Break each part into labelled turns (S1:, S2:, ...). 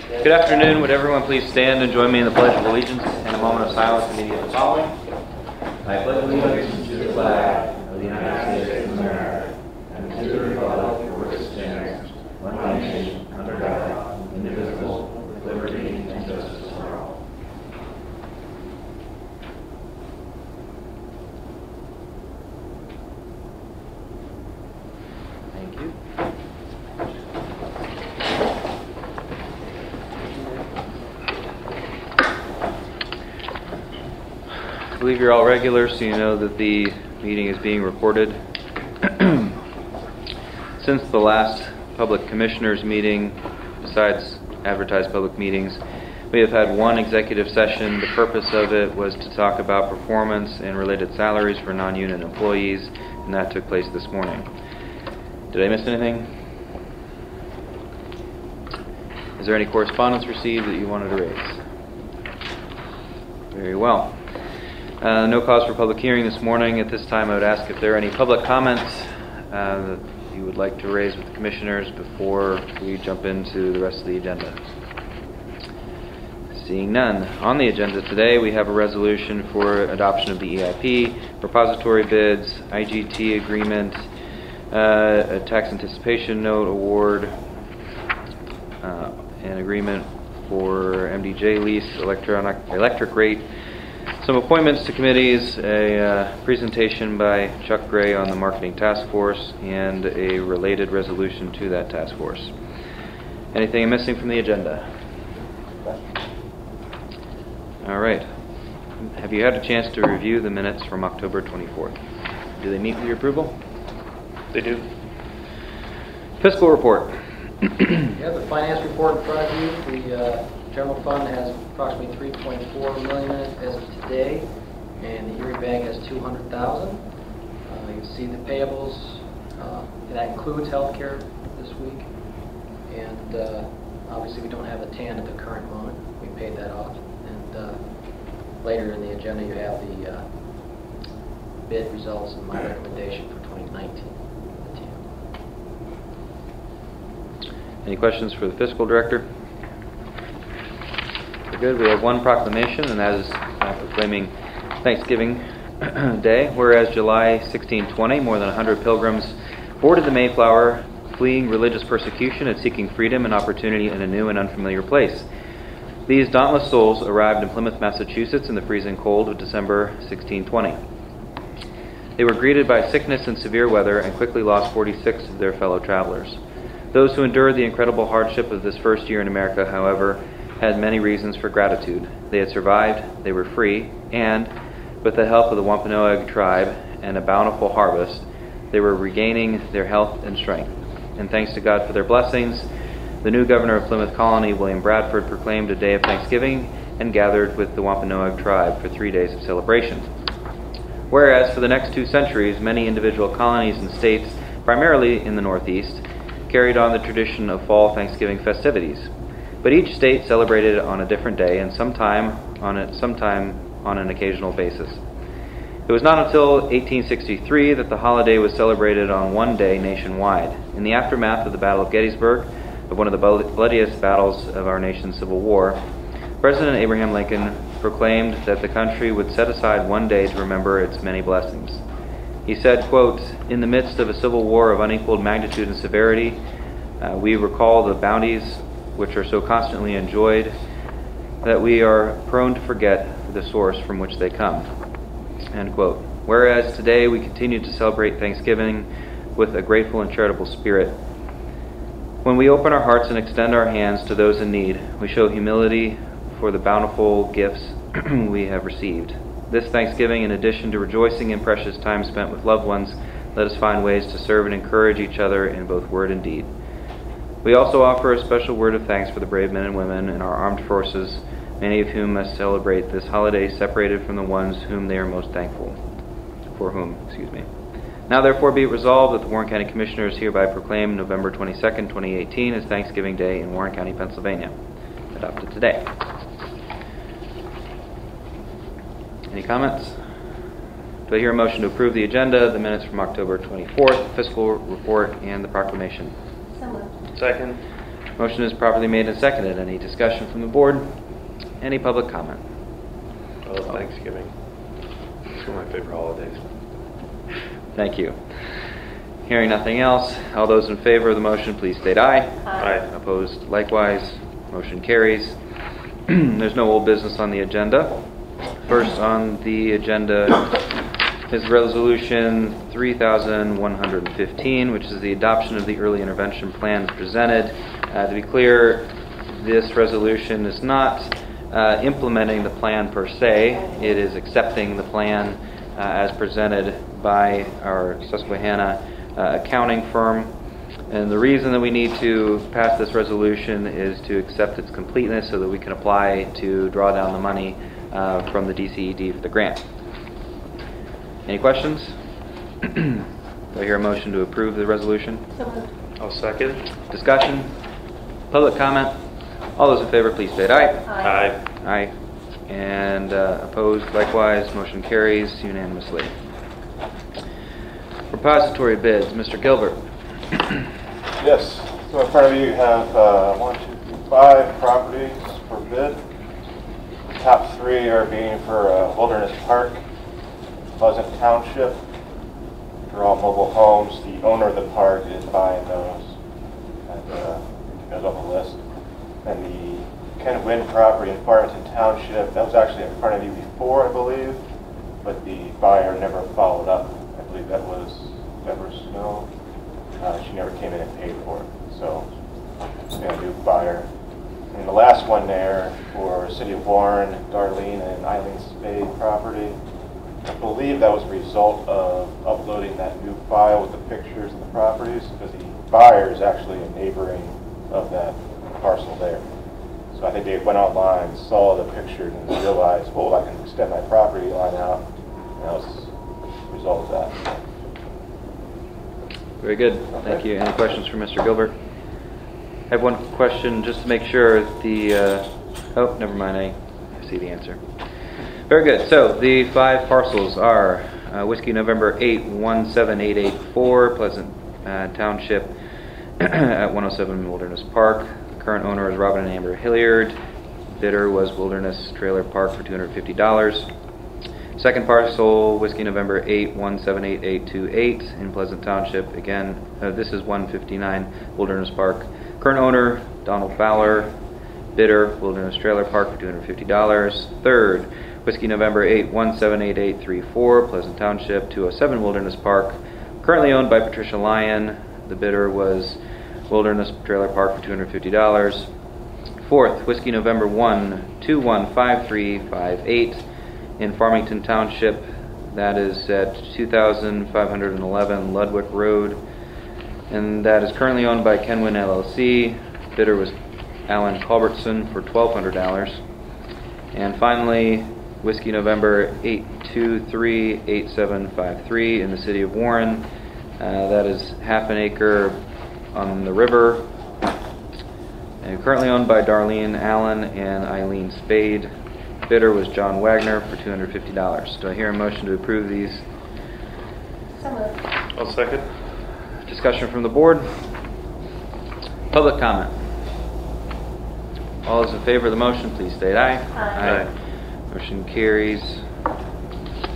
S1: Good afternoon. Would everyone please stand and join me in the Pledge of Allegiance and a moment of silence immediately following. I pledge allegiance to the flag of the United States of America and to the republic for which it stands, one nation, under God, indivisible, with liberty and justice for all. Thank you. I believe you're all regular, so you know that the meeting is being recorded. Since the last public commissioners meeting, besides advertised public meetings, we have had one executive session. The purpose of it was to talk about performance and related salaries for non-union employees, and that took place this morning. Did I miss anything? Is there any correspondence received that you wanted to raise? Very well. No cause for public hearing this morning. At this time, I would ask if there are any public comments that you would like to raise with the commissioners before we jump into the rest of the agenda. Seeing none. On the agenda today, we have a resolution for adoption of the EIP, repository bids, IGT agreement, a tax anticipation note award, an agreement for MDJ lease, electric rate, some appointments to committees, a presentation by Chuck Gray on the marketing task force, and a related resolution to that task force. Anything I'm missing from the agenda? All right. Have you had a chance to review the minutes from October 24th? Do they meet with your approval? They do. Fiscal report.
S2: You have the finance report in front of you. The general fund has approximately $3.4 million in it as of today, and the Erie Bank has $200,000. You can see the payables. That includes healthcare this week, and obviously we don't have a TAN at the current moment. We paid that off, and later in the agenda you have the bid results and my recommendation for 2019.
S1: Any questions for the fiscal director? We're good. We have one proclamation, and that is proclaiming Thanksgiving Day. Whereas July 1620, more than 100 pilgrims boarded the Mayflower, fleeing religious persecution and seeking freedom and opportunity in a new and unfamiliar place. These dauntless souls arrived in Plymouth, Massachusetts in the freezing cold of December 1620. They were greeted by sickness and severe weather and quickly lost 46 of their fellow travelers. Those who endured the incredible hardship of this first year in America, however, had many reasons for gratitude. They had survived, they were free, and, with the help of the Wampanoag tribe and a bountiful harvest, they were regaining their health and strength. And thanks to God for their blessings, the new governor of Plymouth Colony, William Bradford, proclaimed a day of Thanksgiving and gathered with the Wampanoag tribe for 3 days of celebration. Whereas for the next 2 centuries, many individual colonies and states, primarily in the Northeast, carried on the tradition of fall Thanksgiving festivities. But each state celebrated on a different day and sometime on an occasional basis. It was not until 1863 that the holiday was celebrated on one day nationwide. In the aftermath of the Battle of Gettysburg, of one of the bloodiest battles of our nation's Civil War, President Abraham Lincoln proclaimed that the country would set aside one day to remember its many blessings. He said, quote, "In the midst of a civil war of unequaled magnitude and severity, we recall the bounties which are so constantly enjoyed that we are prone to forget the source from which they come." End quote. Whereas today we continue to celebrate Thanksgiving with a grateful and charitable spirit. When we open our hearts and extend our hands to those in need, we show humility for the bountiful gifts we have received. This Thanksgiving, in addition to rejoicing in precious time spent with loved ones, let us find ways to serve and encourage each other in both word and deed. We also offer a special word of thanks for the brave men and women in our armed forces, many of whom must celebrate this holiday separated from the ones whom they are most thankful. Now therefore be it resolved that the Warren County Commissioners hereby proclaim November 22nd, 2018 as Thanksgiving Day in Warren County, Pennsylvania. Adopted today. Any comments? Do I hear a motion to approve the agenda, the minutes from October 24th, fiscal report, and the proclamation?
S3: So moved.
S1: Second. Motion is properly made and seconded. Any discussion from the board? Any public comment?
S3: Oh, Thanksgiving. It's one of my favorite holidays.
S1: Thank you. Hearing nothing else, all those in favor of the motion, please state aye.
S3: Aye.
S1: Opposed, likewise. Motion carries. There's no old business on the agenda. First on the agenda is Resolution 3115, which is the adoption of the early intervention plan presented. To be clear, this resolution is not implementing the plan per se. It is accepting the plan as presented by our Susquehanna accounting firm. And the reason that we need to pass this resolution is to accept its completeness so that we can apply to draw down the money from the DCED for the grant. Any questions? Do I hear a motion to approve the resolution?
S3: I'll second.
S1: Discussion? Public comment? All those in favor, please state aye.
S3: Aye.
S1: Aye. And opposed, likewise. Motion carries unanimously. Repository bids, Mr. Gilbert.
S4: Yes. So in front of you have 5 properties for bid. The top 3 are being for Wilderness Park, Pleasant Township. They're all mobile homes. The owner of the park is buying those. And it goes on the list. And the Ken Wynn property in Farmington Township, that was actually in front of you before, I believe, but the buyer never followed up. I believe that was Deborah Snow. She never came in and paid for it. So it's been a new buyer. And the last one there for City of Warren, Darlene and Eileen Spade property. I believe that was a result of uploading that new file with the pictures of the properties, because the buyer is actually a neighboring of that parcel there. So I think they went online, saw the pictures, and realized, well, I can extend my property line out. And that was the result of that.
S1: Very good. Thank you. Any questions for Mr. Gilbert? I have one question just to make sure the, oh, never mind, I see the answer. Very good. So the 5 parcels are Whiskey November 8 17884, Pleasant Township at 107 Wilderness Park. The current owner is Robin and Amber Hilliard. Bidder was Wilderness Trailer Park for $250. Second parcel, Whiskey November 8 178828 in Pleasant Township. Again, this is 159 Wilderness Park. Current owner, Donald Fowler. Bidder, Wilderness Trailer Park for $250. Third, Whiskey November 8 178834, Pleasant Township, 207 Wilderness Park. Currently owned by Patricia Lyon. The bidder was Wilderness Trailer Park for $250. Fourth, Whiskey November 1 215358 in Farmington Township. That is at 2511 Ludwig Road. And that is currently owned by Kenwin LLC. Bidder was Alan Culbertson for $1,200. And finally, Whiskey November 8238753 in the City of Warren. That is half an acre on the river. And currently owned by Darlene Allen and Eileen Spade. Bidder was John Wagner for $250. Do I hear a motion to approve these?
S5: So moved.
S3: I'll second.
S1: Discussion from the board? Public comment? All those in favor of the motion, please state aye.
S5: Aye.
S1: Motion carries.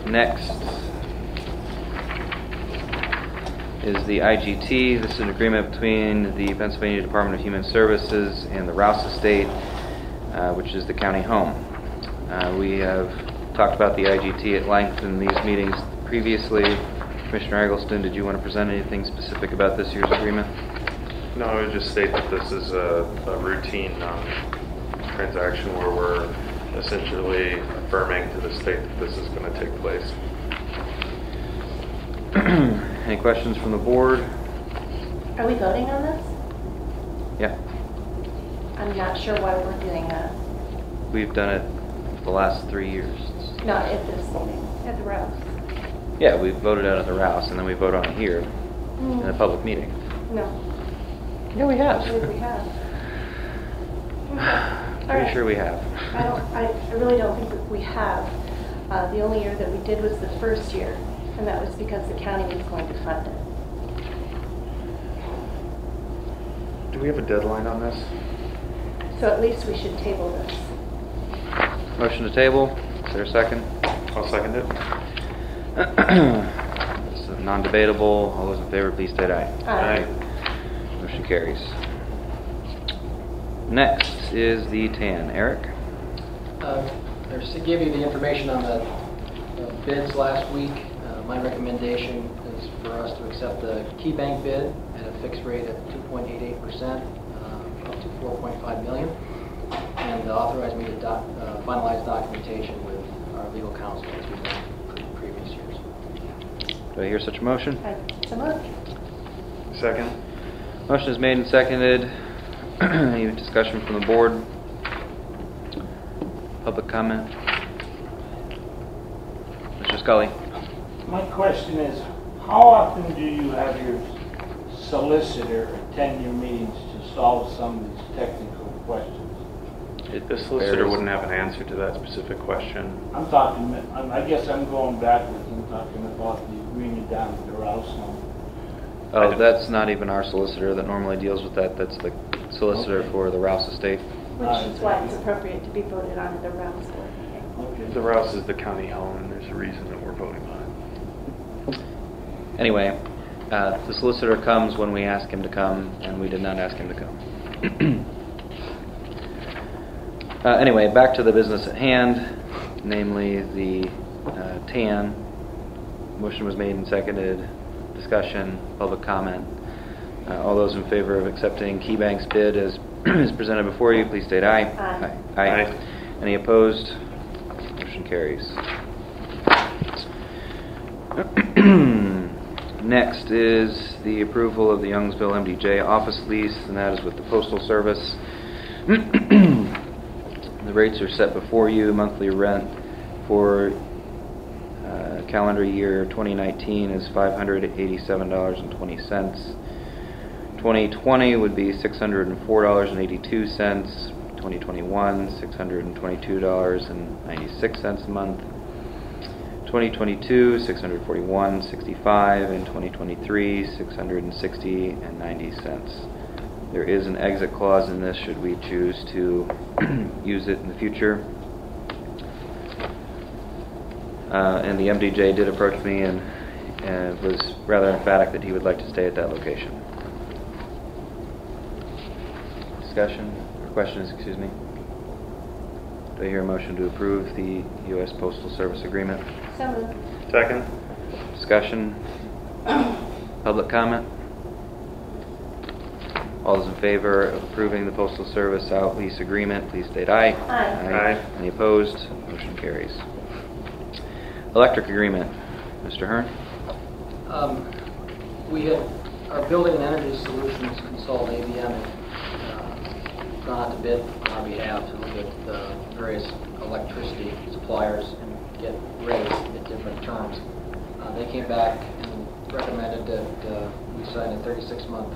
S1: Next is the IGT. This is an agreement between the Pennsylvania Department of Human Services and the Rouse estate, which is the county home. We have talked about the IGT at length in these meetings previously. Commissioner Eggleston, did you want to present anything specific about this year's agreement?
S3: No, I would just state that this is a routine transaction where we're essentially affirming to the state that this is going to take place.
S1: Any questions from the board?
S5: Are we voting on this?
S1: Yeah,
S5: I'm not sure why we're doing that.
S1: we've done it for the last 3 years.
S5: Not at this meeting, at the Rouse.
S1: Yeah, we voted out of the Rouse, and then we vote on it here in a public meeting.
S5: No,
S1: Yeah, we
S5: I
S1: have.
S5: believe we have.
S1: Pretty sure we have.
S5: I really don't think that we have. The only year that we did was the first year, and that was because the county was going to fund it.
S3: Do we have a deadline on this?
S5: So at least we should table this.
S1: Motion to table. Is there a second?
S3: I'll second it.
S1: This is non-debatable. All those in favor, please state aye.
S5: Aye.
S1: Motion carries. Next is the TAN. Eric?
S2: I gave you the information on the bids last week. My recommendation is for us to accept the Key Bank bid at a fixed rate of 2.88%, up to $4.5 million, and authorize me to finalize documentation with our legal counsel as we've done in previous years.
S1: Do I hear such a motion?
S5: So moved.
S3: Second.
S1: Motion is made and seconded. Any discussion from the board? Public comment? Mr. Scully?
S6: My question is, how often do you have your solicitor attend your meetings to solve some of these technical questions?
S3: The solicitor wouldn't have an answer to that specific question.
S6: I'm talking, I guess I'm going backwards. I'm talking about the agreement down at the Rouse home.
S1: Oh, that's not even our solicitor that normally deals with that. That's the solicitor for the Rouse estate.
S5: Which is why it's appropriate to be voted on at the Rouse board meeting.
S6: Okay.
S3: The Rouse is the county home, and there's a reason that we're voting on it.
S1: Anyway, the solicitor comes when we ask him to come, and we did not ask him to come. Anyway, back to the business at hand, namely the TAN. Motion was made and seconded. Discussion, public comment. All those in favor of accepting KeyBank's bid as is presented before you, please state aye.
S5: Aye.
S3: Aye.
S1: Any opposed? Motion carries. Next is the approval of the Youngsville MDJ Office lease, and that is with the Postal Service. The rates are set before you. Monthly rent for calendar year 2019 is $587.20. 2020 would be $604.82. 2021, $622.96 a month. 2022, $641.65, and 2023, $660.90. There is an exit clause in this should we choose to use it in the future. And the MDJ did approach me and was rather emphatic that he would like to stay at that location. Discussion or questions, excuse me. Do I hear a motion to approve the U.S. Postal Service agreement?
S5: So moved.
S3: Second.
S1: Discussion? Public comment? All those in favor of approving the Postal Service out lease agreement, please state aye.
S5: Aye.
S3: Aye.
S1: Any opposed? Motion carries. Electric agreement. Mr. Hearn?
S2: We had our Building and Energy Solutions consultant, ABM, gone out to bid on our behalf to look at various electricity suppliers and get rates at different terms. They came back and recommended that we sign a 36-month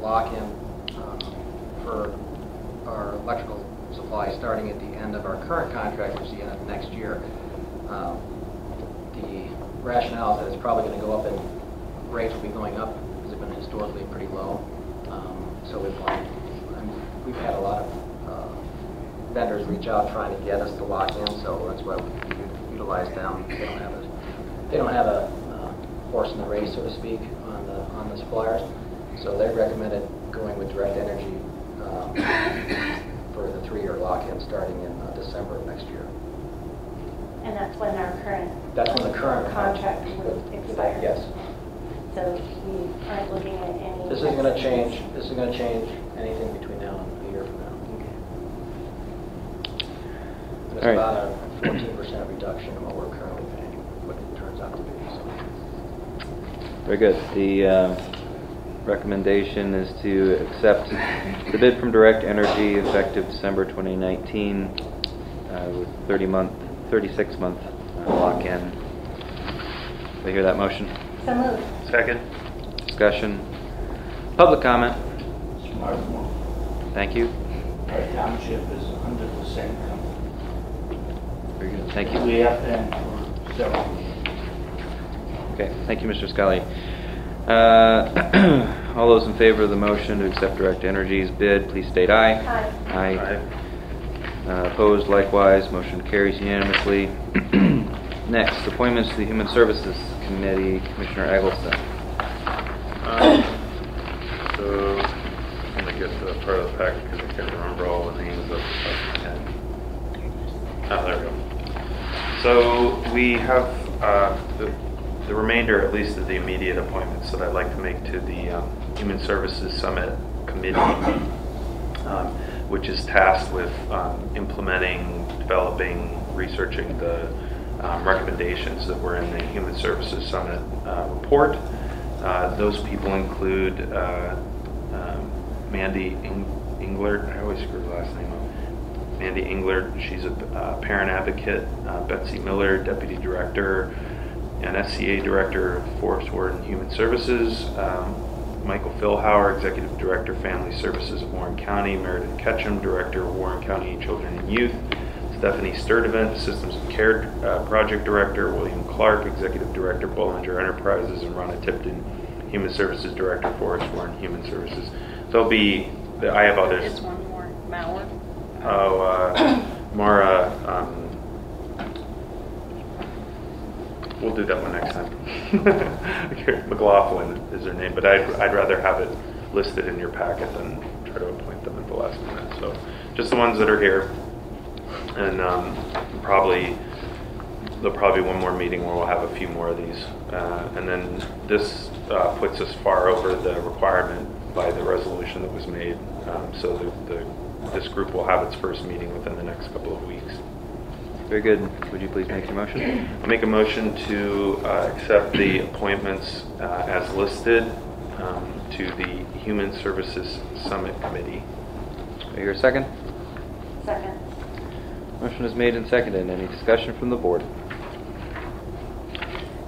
S2: lock-in for our electrical supply starting at the end of our current contract, which is the end of next year. The rationale is that it's probably going to go up and rates will be going up because they've been historically pretty low. So we've had a lot of vendors reach out trying to get us to lock in, so that's why we utilize them. They don't have a horse in the race, so to speak, on the suppliers. So they recommended going with Direct Energy for the 3-year lock-in starting in December of next year.
S5: And that's when our current contract would expire.
S2: Yes.
S5: So we aren't looking at any.
S2: This isn't going to change. This isn't going to change anything between now and a year from now. And it's
S1: All right.
S2: about a 14% reduction in what we're currently paying, what it turns out to be. So.
S1: Very good. The recommendation is to accept the bid from Direct Energy effective December 2019 with 36-month lock-in. Do I hear that motion?
S5: So moved.
S3: Second.
S1: Discussion. Public comment.
S6: Smart move.
S1: Thank you.
S6: Our township is 100% company.
S1: Very good. Thank you.
S6: We have been for several years.
S1: Okay. Thank you, Mr. Scully. All those in favor of the motion to accept Direct Energy's bid, please state aye.
S5: Aye.
S1: Aye. Opposed, likewise. Motion carries unanimously. Next, appointments to the Human Services Committee. Commissioner Eggleston.
S3: So I'm going to get to the part of the packet because I can't remember all the names of there we go. So we have the remainder, at least of the immediate appointments that I'd like to make to the Human Services Summit Committee, which is tasked with implementing, developing, researching the recommendations that were in the Human Services Summit report. Those people include Mandy Englert. I always screw the last name up. Mandy Englert, she's a parent advocate. Betsy Miller, Deputy Director and SCA Director of Forest Ward and Human Services. Michael Philhauer, Executive Director, Family Services of Warren County. Meredith Ketchum, Director of Warren County Children and Youth. Stephanie Sturdivant, Systems of Care Project Director. William Clark, Executive Director, Bollinger Enterprises. And Ronna Tipton, Human Services Director, Forest Ward and Human Services. There'll be, I have others.
S7: It's one more, Mauer.
S3: Mara, we'll do that one next time. McLaughlin is her name, but I'd rather have it listed in your packet than try to appoint them at the last minute. So just the ones that are here, and there'll probably be one more meeting where we'll have a few more of these, and then this puts us far over the requirement by the resolution that was made. So this group will have its first meeting within the next couple of weeks.
S1: Very good. Would you please make your motion?
S3: I'll make a motion to accept the appointments as listed to the Human Services Summit Committee.
S1: Do I hear a second?
S5: Second.
S1: Motion is made and seconded. Any discussion from the board?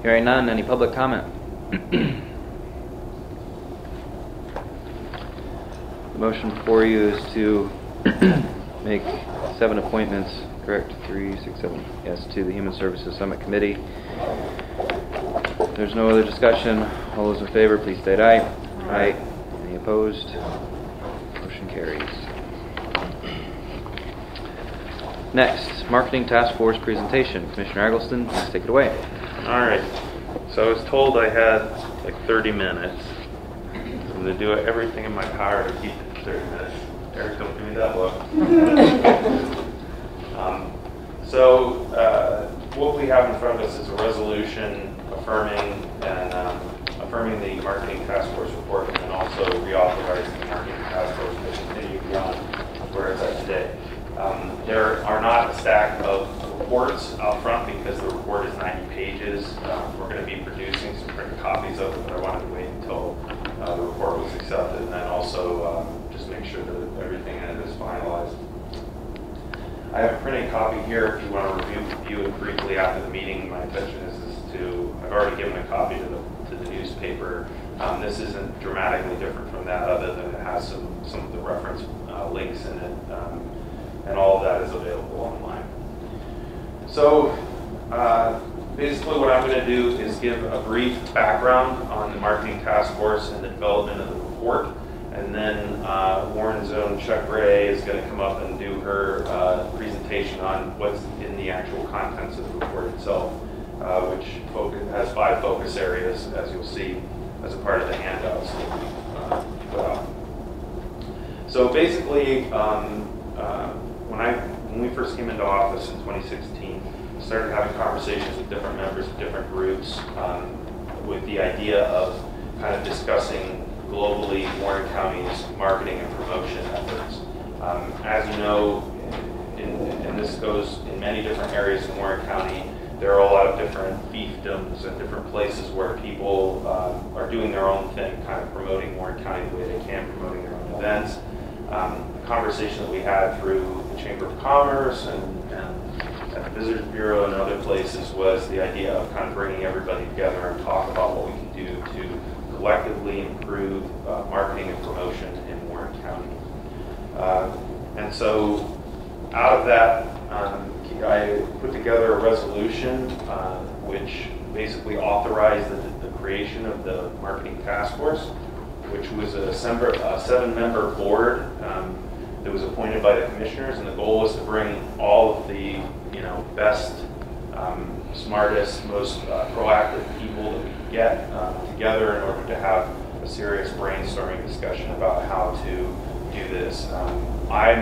S1: Hearing none. Any public comment? The motion before you is to make 7 appointments, correct? 3, 6, 7, yes, to the Human Services Summit Committee. If there's no other discussion, all those in favor, please state aye. Aye. Any opposed? Motion carries. Next, Marketing Task Force presentation. Commissioner Eggleston, please take it away.
S3: All right. So I was told I had like 30 minutes. I'm going to do everything in my power to keep it to 30 minutes. Eric, don't give me that look. What we have in front of us is a resolution affirming the Marketing Task Force report, and then also reauthorizing the Marketing Task Force to continue beyond where it's at today. There are not a stack of reports out front because the report is 90 pages. We're going to be producing some printed copies of it, but I wanted to wait until the report was accepted, and then also just make sure that everything in it is finalized. I have a printed copy here if you want to review it briefly after the meeting. My intention is I've already given a copy to the newspaper. This isn't dramatically different from that, other than it has some of the reference links in it, and all of that is available online. So basically what I'm going to do is give a brief background on the Marketing Task Force and the development of the report. And then Warren's own Chuck Ray is going to come up and do her presentation on what's in the actual contents of the report itself, which has 5 focus areas, as you'll see as a part of the handouts that we put out. So basically, when we first came into office in 2016, we started having conversations with different members of different groups with the idea of kind of discussing globally Warren County's marketing and promotion efforts. As you know, and this goes in many different areas in Warren County, there are a lot of different fiefdoms and different places where people are doing their own thing, kind of promoting Warren County the way they can, promoting their own events. The conversation that we had through the Chamber of Commerce and at the Visitors Bureau and other places was the idea of kind of bringing everybody together and talk about what we can do to collectively improve marketing and promotion in Warren County. And so out of that, I put together a resolution which basically authorized the creation of the Marketing Task Force. which was a 7-member board that was appointed by the commissioners, and the goal was to bring all of the best, smartest, most proactive people that we could get together in order to have a serious brainstorming discussion about how to do this. I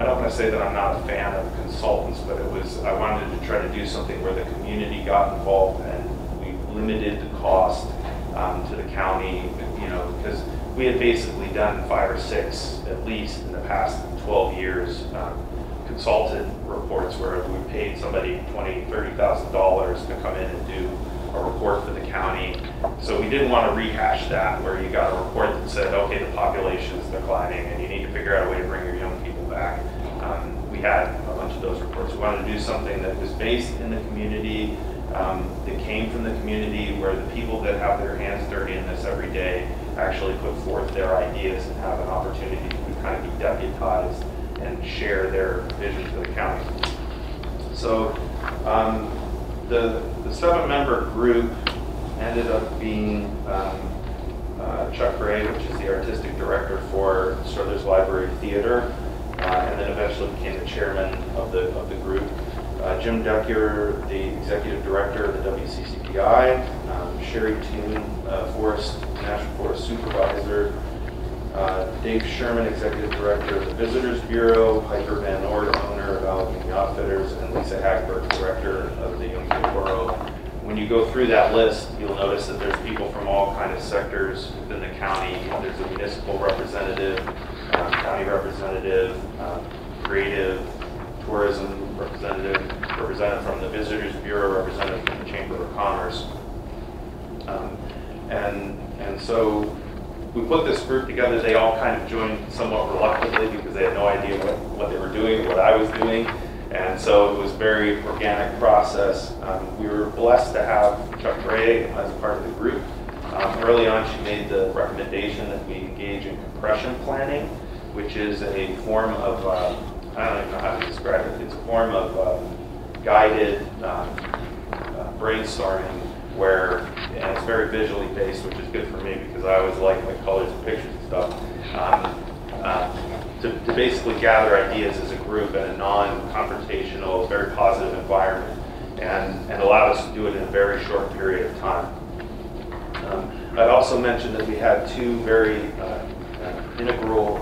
S3: don't want to say that I'm not a fan of consultants, but I wanted to try to do something where the community got involved and we limited the cost to the county, because we had basically done 5 or 6 at least in the past 12 years consultant reports where we paid somebody $20,000, $30,000 to come in and do a report for the county. So we didn't want to rehash that where you got a report that said, okay, the population is declining and you need to figure out a way to bring your young people back. We had a bunch of those reports. We wanted to do something that was based in the community, that came from the community, where the people that have their hands dirty in this every day actually put forth their ideas and have an opportunity to kind of be deputized and share their vision to the county. So the 7-member group ended up being Chuck Gray, which is the artistic director for Struthers Library Theater, and then eventually became the chairman of the group. Jim Decker, the executive director of the WCCPI, Sherry Toon, National Forest Supervisor, Dave Sherman, executive director of the Visitors Bureau, Piper Van Ord, owner of Allegheny Outfitters, and Lisa Hagberg, director of the Youngsville Borough. When you go through that list, you'll notice that there's people from all kinds of sectors within the county. There's a municipal representative, county representative, creative, tourism representative from the Visitors Bureau, representative from the Chamber of Commerce. And so we put this group together. They all kind of joined somewhat reluctantly because they had no idea what they were doing, what I was doing. And so it was a very organic process. We were blessed to have Chuck Gray as a part of the group. Early on, she made the recommendation that we engage in compression planning, which is a form of, I don't even know how to describe it. It's a form of guided brainstorming where, and it's very visually based, which is good for me because I always like colors and pictures and stuff. To basically gather ideas as a group in a non-confrontational, very positive environment, and allow us to do it in a very short period of time. I'd also mentioned that we had 2 very integral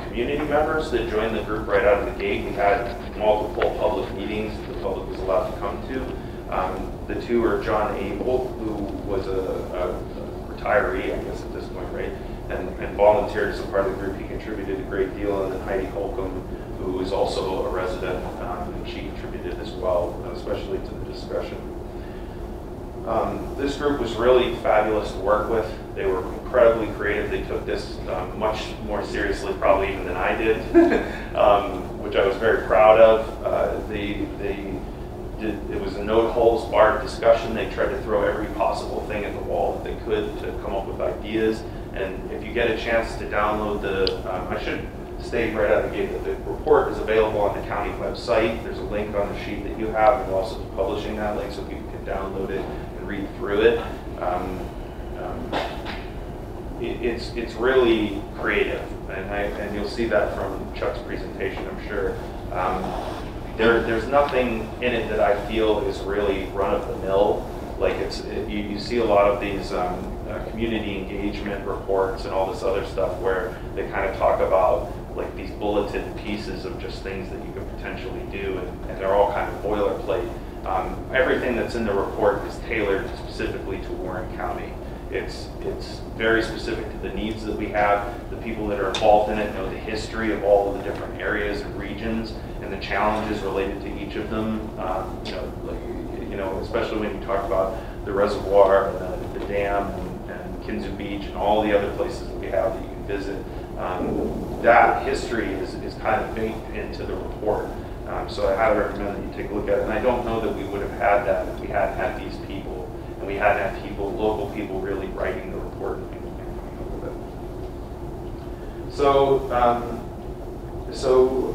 S3: community members that joined the group right out of the gate. We had multiple public meetings that the public was allowed to come to. The 2 are John Abel, who was a retiree, I guess at this point, right? And volunteered as a part of the group. He contributed a great deal. And then Heidi Holcomb, who is also a resident, and she contributed as well, especially to the discussion. This group was really fabulous to work with. They were incredibly creative. They took this much more seriously probably even than I did, which I was very proud of. It was a no holds barred discussion. They tried to throw every possible thing at the wall that they could to come up with ideas. And if you get a chance to download I should state right out of the gate that the report is available on the county website. There's a link on the sheet that you have, and we'll also be publishing that link so people can download it and read through it. It's really creative, and you'll see that from Chuck's presentation, I'm sure. There's nothing in it that I feel is really run-of-the-mill. Like you see a lot of these community engagement reports and all this other stuff where they kind of talk about like these bulleted pieces of just things that you could potentially do, and they're all kind of boilerplate. Everything that's in the report is tailored specifically to Warren County. It's very specific to the needs that we have. The people that are involved in it know the history of all of the different areas and regions and the challenges related to each of them. Especially when you talk about the reservoir and the dam and Kinzu Beach and all the other places that we have that you can visit. That history is kind of baked into the report. So I highly recommend that you take a look at it. And I don't know that we would have had that if we hadn't had these people, and we hadn't had people, local people, really writing the report and coming up with it. So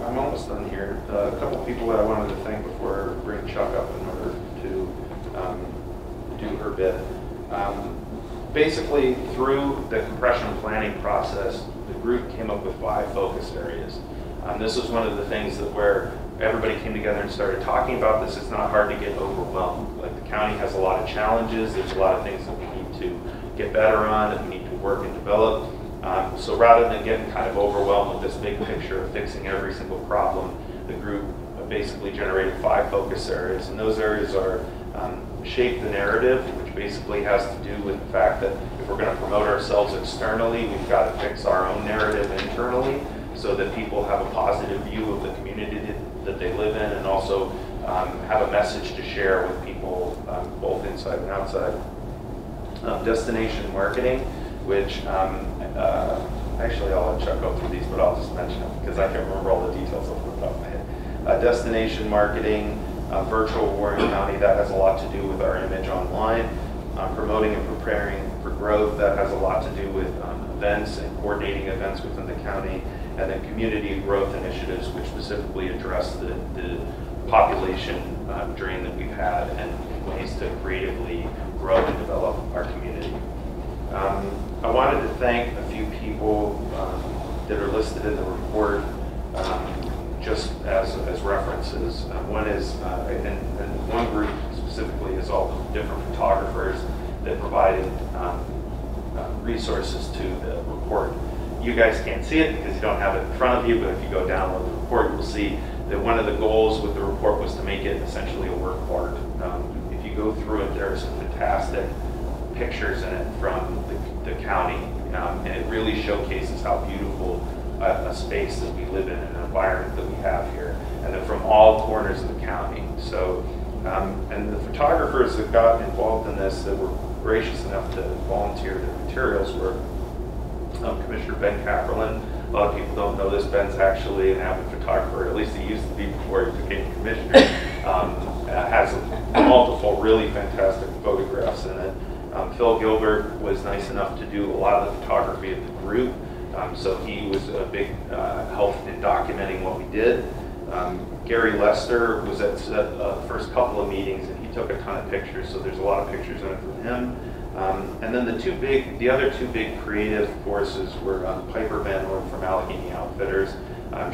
S3: I'm almost done here. A couple of people that I wanted to thank before I bring Chuck up in order to do her bit. basically, through the compression planning process, the group came up with 5 focus areas. This was one of the things that where everybody came together and started talking about this. It's not hard to get overwhelmed. Like, the county has a lot of challenges. There's a lot of things that we need to get better on, that we need to work and develop. So rather than getting kind of overwhelmed with this big picture of fixing every single problem, the group basically generated 5 focus areas. And those areas are shape the narrative, which basically has to do with the fact that if we're going to promote ourselves externally, we've got to fix our own narrative internally, so that people have a positive view of the community that they live in, and also have a message to share with people both inside and outside. Destination marketing, which actually I'll let Chuck go through these, but I'll just mention it because I can't remember all the details off the top of my head. Destination marketing, virtual Warren County, that has a lot to do with our image online. Promoting and preparing for growth, that has a lot to do with events and coordinating events within the county. And then community growth initiatives, which specifically address the population drain that we've had and ways to creatively grow and develop our community. I wanted to thank a few people that are listed in the report just as references. One is, and one group specifically is all the different photographers that provided resources to the report. You guys can't see it because you don't have it in front of you, but if you go download the report, you'll see that one of the goals with the report was to make it essentially a work of art. If you go through it, there are some fantastic pictures in it from the county, and it really showcases how beautiful a space that we live in, an environment that we have here, and then from all corners of the county. So, and the photographers that got involved in this that were gracious enough to volunteer their materials were Commissioner Ben Kapperlin. A lot of people don't know this. Ben's actually an avid photographer, at least he used to be before he became commissioner. Has multiple really fantastic photographs in it. Phil Gilbert was nice enough to do a lot of the photography of the group, so he was a big help in documenting what we did. Gary Lester was at the first couple of meetings, and he took a ton of pictures, so there's a lot of pictures in it from him. And then the other two big creative forces were Piper Van Horn from Allegheny Outfitters.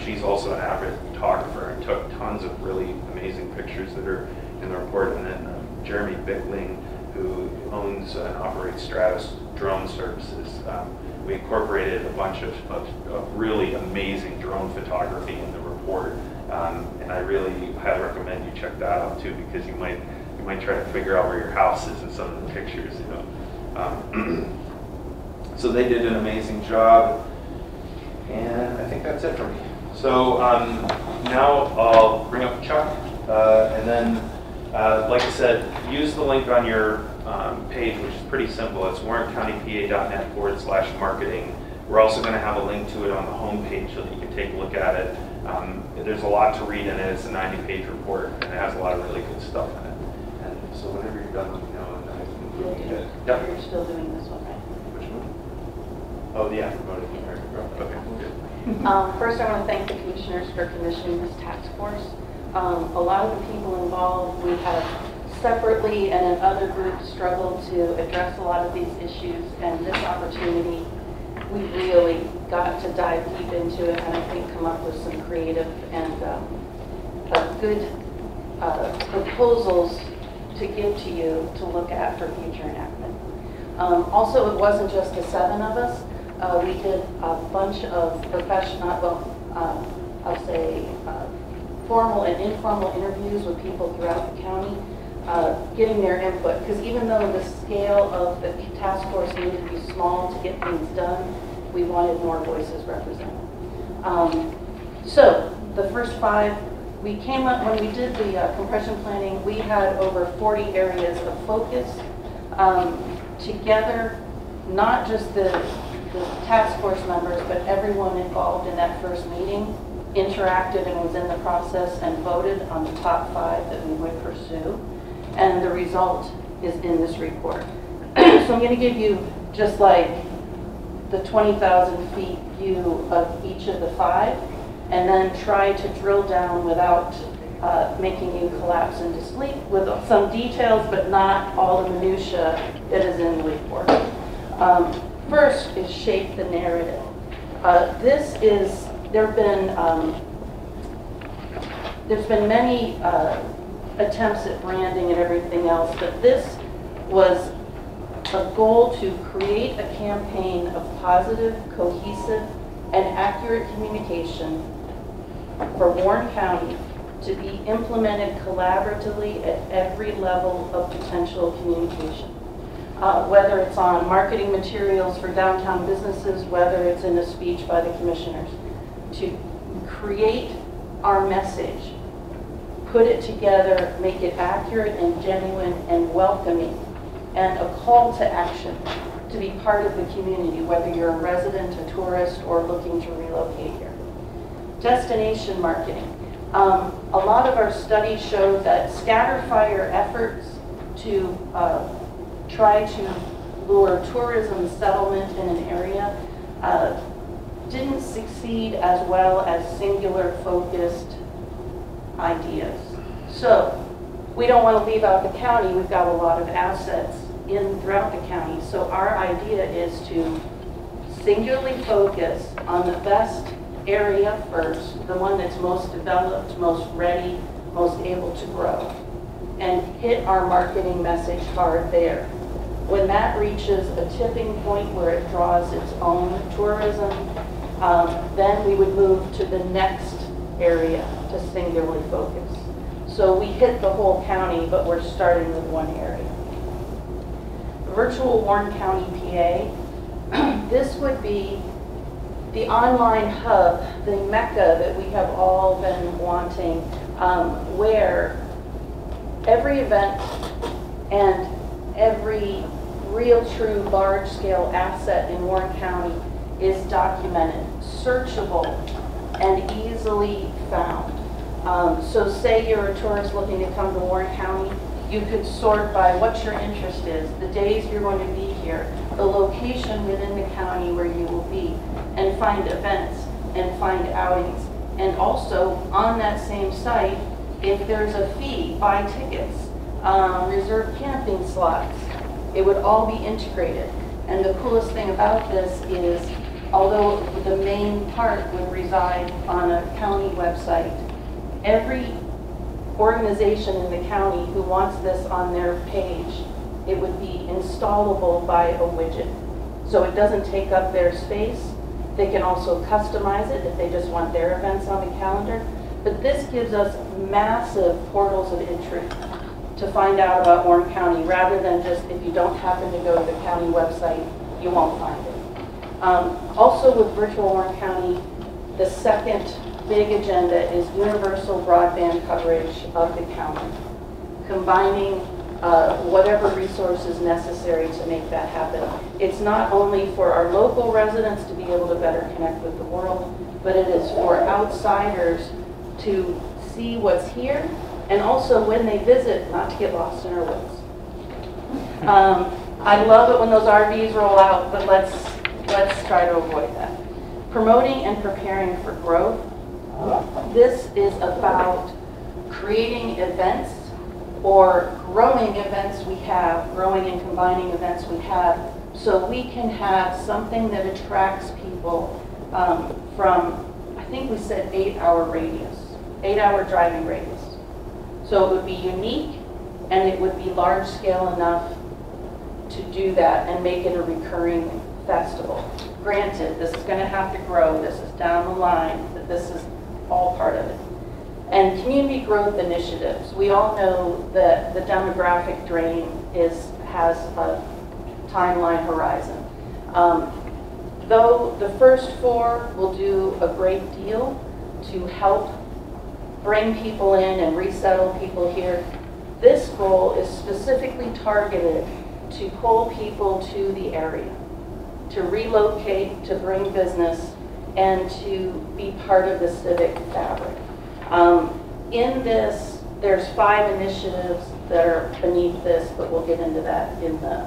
S3: She's also an avid photographer and took tons of really amazing pictures that are in the report. And then Jeremy Bickling, who owns and operates Stratus Drone Services. We incorporated a bunch of really amazing drone photography in the report, and I really highly recommend you check that out too, because you might try to figure out where your house is in some of the pictures, you know. So they did an amazing job, and I think that's it for me. So now I'll bring up Chuck, and then, like I said, use the link on your page, which is pretty simple. It's warrencountympa.net/marketing. We're also going to have a link to it on the home page so that you can take a look at it. There's a lot to read in it. It's a 90-page report, and it has a lot of really good stuff in it. And so whenever you're done, let me know, and I can include it. Yep.
S7: You're still doing this one, right?
S3: Which one? Oh, yeah, promoting American Growth. Okay, good.
S7: First, I want to thank the commissioners for commissioning this task force. A lot of the people involved, we have separately and in other groups struggled to address a lot of these issues, and this opportunity, we really got to dive deep into it and I think come up with some creative and good proposals to give to you to look at for future enactment. Also, it wasn't just the 7 of us. We did a bunch of I'll say formal and informal interviews with people throughout the county, getting their input. Because even though the scale of the task force needed to be small to get things done, we wanted more voices represented. So the first 5, we came up, when we did the compression planning, we had over 40 areas of focus. Together, not just the task force members, but everyone involved in that first meeting interacted and was in the process and voted on the top 5 that we would pursue. And the result is in this report. So I'm going to give you just like the 20,000 feet view of each of the 5, and then try to drill down without making you collapse into sleep with some details, but not all the minutia that is in the report. First is shape the narrative. There's been many attempts at branding and everything else, but this was a goal to create a campaign of positive, cohesive, and accurate communication for Warren County to be implemented collaboratively at every level of potential communication. Whether it's on marketing materials for downtown businesses, whether it's in a speech by the commissioners, to create our message, put it together, make it accurate and genuine and welcoming, and a call to action to be part of the community, whether you're a resident, a tourist, or looking to relocate here. Destination marketing. A lot of our studies showed that scatter fire efforts to try to lure tourism settlement in an area didn't succeed as well as singular focused ideas. So we don't want to leave out the county. We've got a lot of assets throughout the county. So our idea is to singularly focus on the best area first, the one that's most developed, most ready, most able to grow, and hit our marketing message hard there. When that reaches a tipping point where it draws its own tourism, then we would move to the next area to singularly focus. So we hit the whole county, but we're starting with one area. Virtual Warren County, PA. This would be the online hub, the mecca that we have all been wanting, where every event and every real, true, large-scale asset in Warren County is documented, searchable, and easily found. So say you're a tourist looking to come to Warren County, you could sort by what your interest is, the days you're going to be here, the location within the county where you will be, and find events and find outings. And also on that same site, if there's a fee, buy tickets, reserve camping slots, it would all be integrated. And the coolest thing about this is, although the main part would reside on a county website, every organization in the county who wants this on their page, it would be installable by a widget. So it doesn't take up their space. They can also customize it if they just want their events on the calendar. But this gives us massive portals of entry to find out about Warren County, rather than just if you don't happen to go to the county website, you won't find it. Also with Virtual Warren County, the second big agenda is universal broadband coverage of the county, combining whatever resources necessary to make that happen. It's not only for our local residents to be able to better connect with the world, but it is for outsiders to see what's here, and also when they visit, not to get lost in our woods. I love it when those RVs roll out, but let's try to avoid that. Promoting and preparing for growth. This is about creating events or growing events we have, growing and combining events we have, so we can have something that attracts people from, I think we said 8-hour radius, 8-hour driving radius. So it would be unique, and it would be large scale enough to do that and make it a recurring festival. Granted, this is going to have to grow, this is down the line, but this is all part of it. And community growth initiatives. We all know that the demographic drain has a timeline horizon. Though the first 4 will do a great deal to help bring people in and resettle people here, this goal is specifically targeted to pull people to the area, to relocate, to bring business, and to be part of the civic fabric. In this, there's 5 initiatives that are beneath this, but we'll get into that in the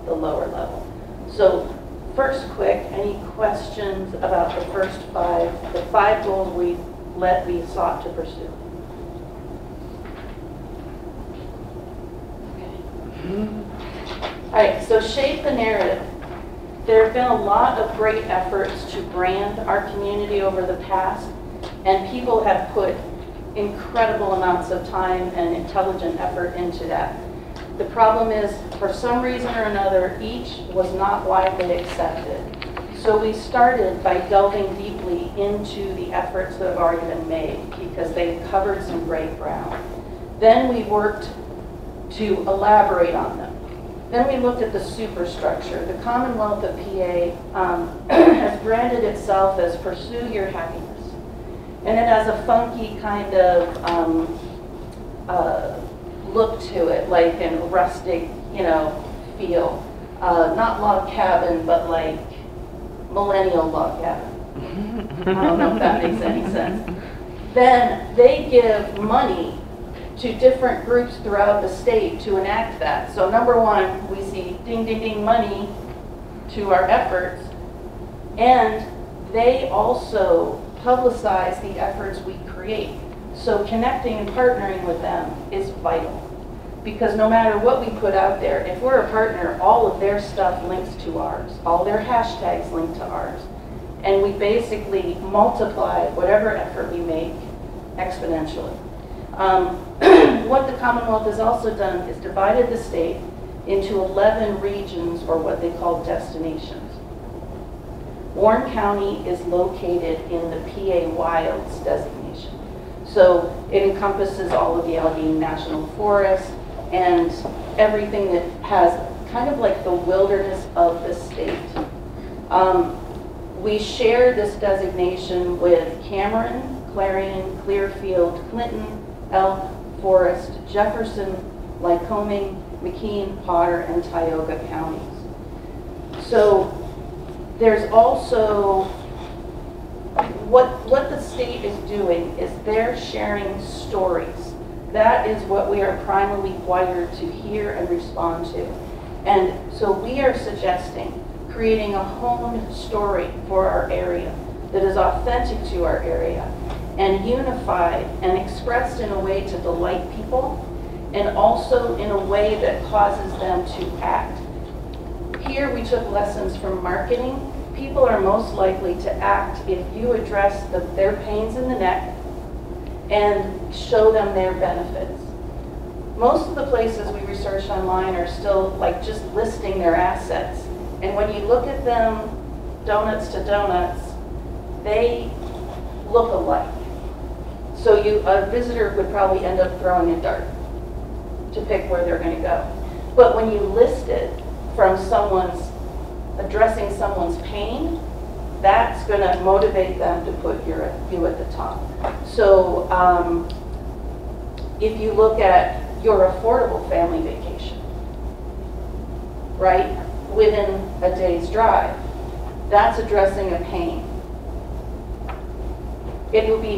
S7: lower level. So first quick, any questions about the first 5, the 5 goals we sought to pursue? Okay. All right, so shape the narrative. There have been a lot of great efforts to brand our community over the past, and people have put incredible amounts of time and intelligent effort into that. The problem is, for some reason or another, each was not widely accepted. So we started by delving deeply into the efforts that have already been made, because they've covered some great ground. Then we worked to elaborate on them. Then we looked at the superstructure. The Commonwealth of PA has branded itself as Pursue Your Happiness. And it has a funky kind of look to it, like a rustic, feel. Not log cabin, but like millennial log cabin. I don't know if that makes any sense. Then they give money to different groups throughout the state to enact that. So number one, we see ding, ding, ding money to our efforts, and they also publicize the efforts we create. So connecting and partnering with them is vital, because no matter what we put out there, if we're a partner, all of their stuff links to ours, all their hashtags link to ours, and we basically multiply whatever effort we make exponentially. What the Commonwealth has also done is divided the state into 11 regions, or what they call destinations. Warren County is located in the PA Wilds designation. So it encompasses all of the Allegheny National Forest and everything that has kind of like the wilderness of the state. We share this designation with Cameron, Clarion, Clearfield, Clinton, Elk, Forest, Jefferson, Lycoming, McKean, Potter, and Tioga counties. So there's also, what the state is doing is they're sharing stories. That is what we are primarily wired to hear and respond to. And so we are suggesting creating a honed story for our area that is authentic to our area and unified and expressed in a way to delight people, and also in a way that causes them to act. Here we took lessons from marketing. People are most likely to act if you address their pains in the neck and show them their benefits. Most of the places we researched online are still like just listing their assets. And when you look at them, donuts to donuts, they look alike. So a visitor would probably end up throwing a dart to pick where they're going to go. But when you list it from addressing someone's pain, that's going to motivate them to put you at the top. So if you look at your affordable family vacation, right, within a day's drive, that's addressing a pain. It'll be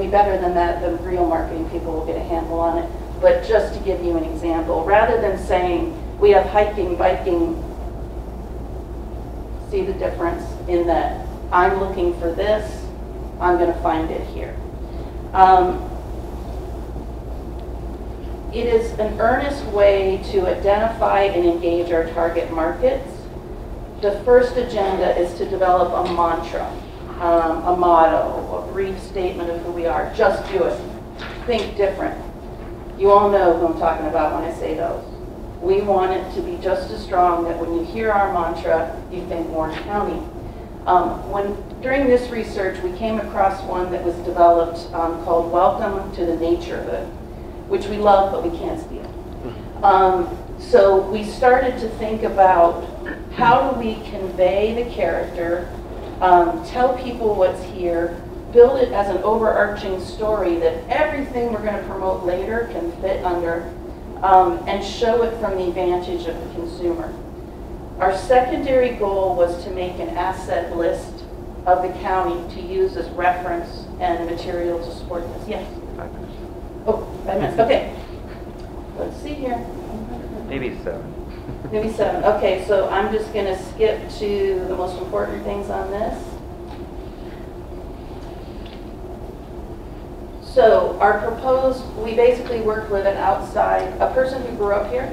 S7: better than that. The real marketing people will get a handle on it. But just to give you an example, rather than saying we have hiking, biking, see the difference in that I'm looking for this, I'm going to find it here. It is an earnest way to identify and engage our target markets. The first agenda is to develop a mantra, a motto, a brief statement of who we are. Just do it. Think different. You all know who I'm talking about when I say those. We want it to be just as strong that when you hear our mantra, you think Warren County. During this research, we came across one that was developed called Welcome to the Naturehood, which we love, but we can't steal. So we started to think about how do we convey the character, tell people what's here, build it as an overarching story that everything we're going to promote later can fit under, and show it from the vantage of the consumer. Our secondary goal was to make an asset list of the county to use as reference and material to support this. Yes?
S1: 5 minutes.
S7: Oh, 5 minutes. Okay. Let's see here.
S1: Maybe 7.
S7: Maybe 7. Okay, so I'm just going to skip to the most important things on this. So our proposed, we basically worked with a person who grew up here,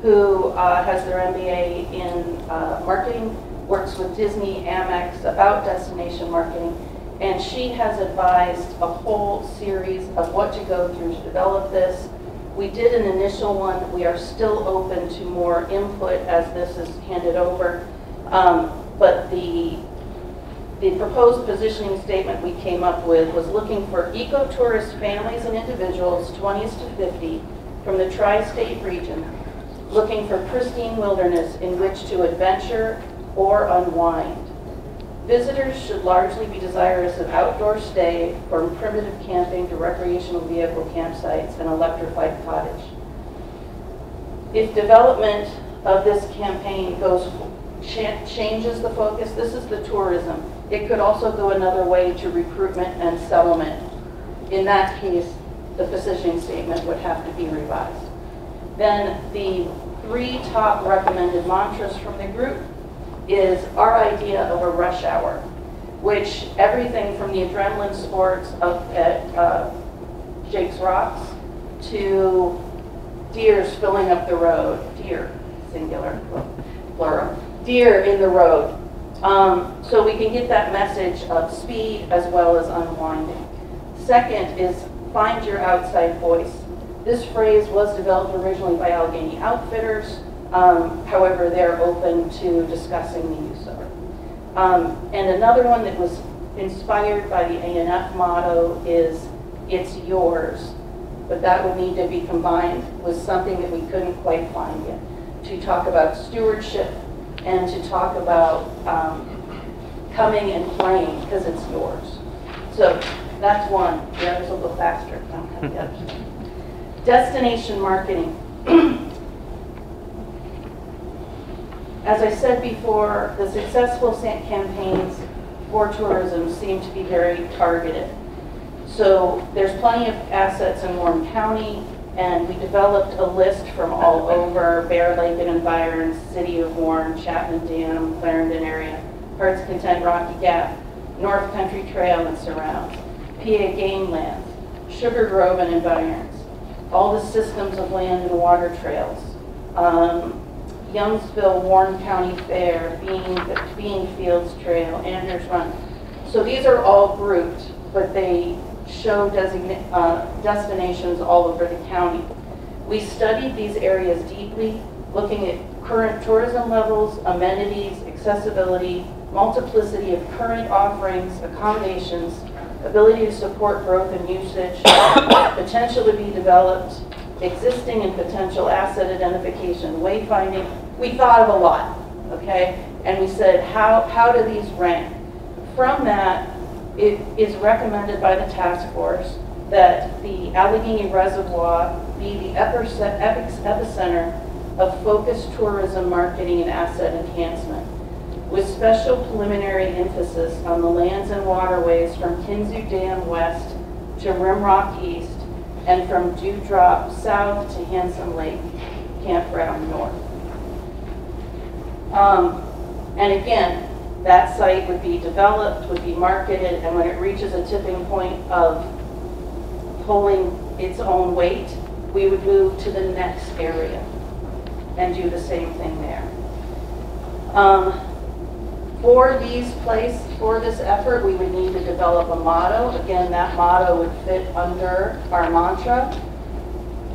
S7: who has their MBA in marketing, works with Disney, Amex about destination marketing, and she has advised a whole series of what to go through to develop this. We did an initial one. We are still open to more input as this is handed over. But the proposed positioning statement we came up with was looking for eco-tourist families and individuals, 20s to 50, from the tri-state region, looking for pristine wilderness in which to adventure or unwind. Visitors should largely be desirous of outdoor stay, from primitive camping to recreational vehicle campsites and electrified cottage. If development of this campaign changes the focus, this is the tourism. It could also go another way to recruitment and settlement. In that case, the positioning statement would have to be revised. Then the 3 top recommended mantras from the group is our idea of a rush hour, which everything from the adrenaline sports up at Jake's Rocks to deers filling up the road, deer, singular, plural, deer in the road. So we can get that message of speed as well as unwinding. Second is find your outside voice. This phrase was developed originally by Allegheny Outfitters. However, they're open to discussing the use of it. And another one that was inspired by the A&F motto is, it's yours. But that would need to be combined with something that we couldn't quite find yet, to talk about stewardship and to talk about coming and playing because it's yours. So that's one. The others will go faster. Destination marketing. As I said before, the successful campaigns for tourism seem to be very targeted. So there's plenty of assets in Warren County, and we developed a list from all over: Bear Lake and environs, City of Warren, Chapman Dam, Clarendon area, Heart's Content, Rocky Gap, North Country Trail and surrounds, PA Game Lands, Sugar Grove and environs, all the systems of land and water trails, Youngsville, Warren County Fair, Bean Fields Trail, Andrews Run. So these are all grouped, but they show destinations all over the county. We studied these areas deeply, looking at current tourism levels, amenities, accessibility, multiplicity of current offerings, accommodations, ability to support growth and usage, potential to be developed, existing and potential asset identification, wayfinding. We thought of a lot, okay? And we said, how do these rank? From that, it is recommended by the task force that the Allegheny Reservoir be the epicenter of focused tourism marketing and asset enhancement, with special preliminary emphasis on the lands and waterways from Kinzua Dam west to Rimrock east, and from Dewdrop south to Handsome Lake Campground north. And again, that site would be developed, would be marketed, and when it reaches a tipping point of pulling its own weight, we would move to the next area and do the same thing there. For this effort, we would need to develop a motto. Again, that motto would fit under our mantra,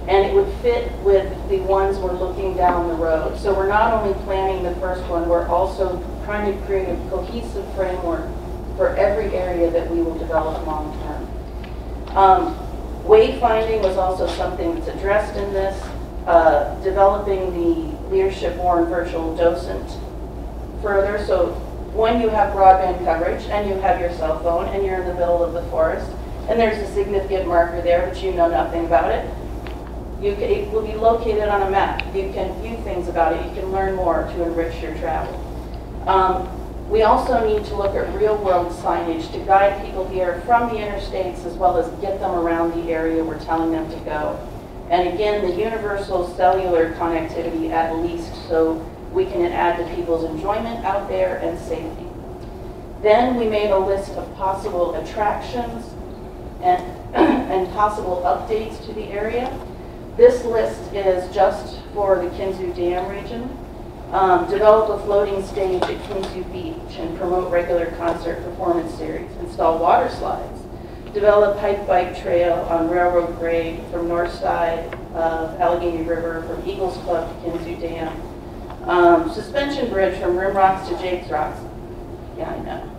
S7: and it would fit with the ones we're looking down the road. So we're not only planning the first one, we're also trying to create a cohesive framework for every area that we will develop long term. Wayfinding was also something that's addressed in this, developing the Leadership Warren virtual docent further. So when you have broadband coverage and you have your cell phone and you're in the middle of the forest and there's a significant marker there but you know nothing about it, it will be located on a map. You can view things about it. You can learn more to enrich your travel. We also need to look at real-world signage to guide people here from the interstates as well as get them around the area we're telling them to go. And again, the universal cellular connectivity at least, so we can add to people's enjoyment out there and safety. Then we made a list of possible attractions and possible updates to the area. This list is just for the Kinzua Dam region. Develop a floating stage at Kingsview Beach and promote regular concert performance series. Install water slides. Develop hike bike trail on railroad grade from north side of Allegheny River from Eagles Club to Kingsview Dam. Suspension bridge from Rim Rocks to Jake's Rocks. Yeah, I know.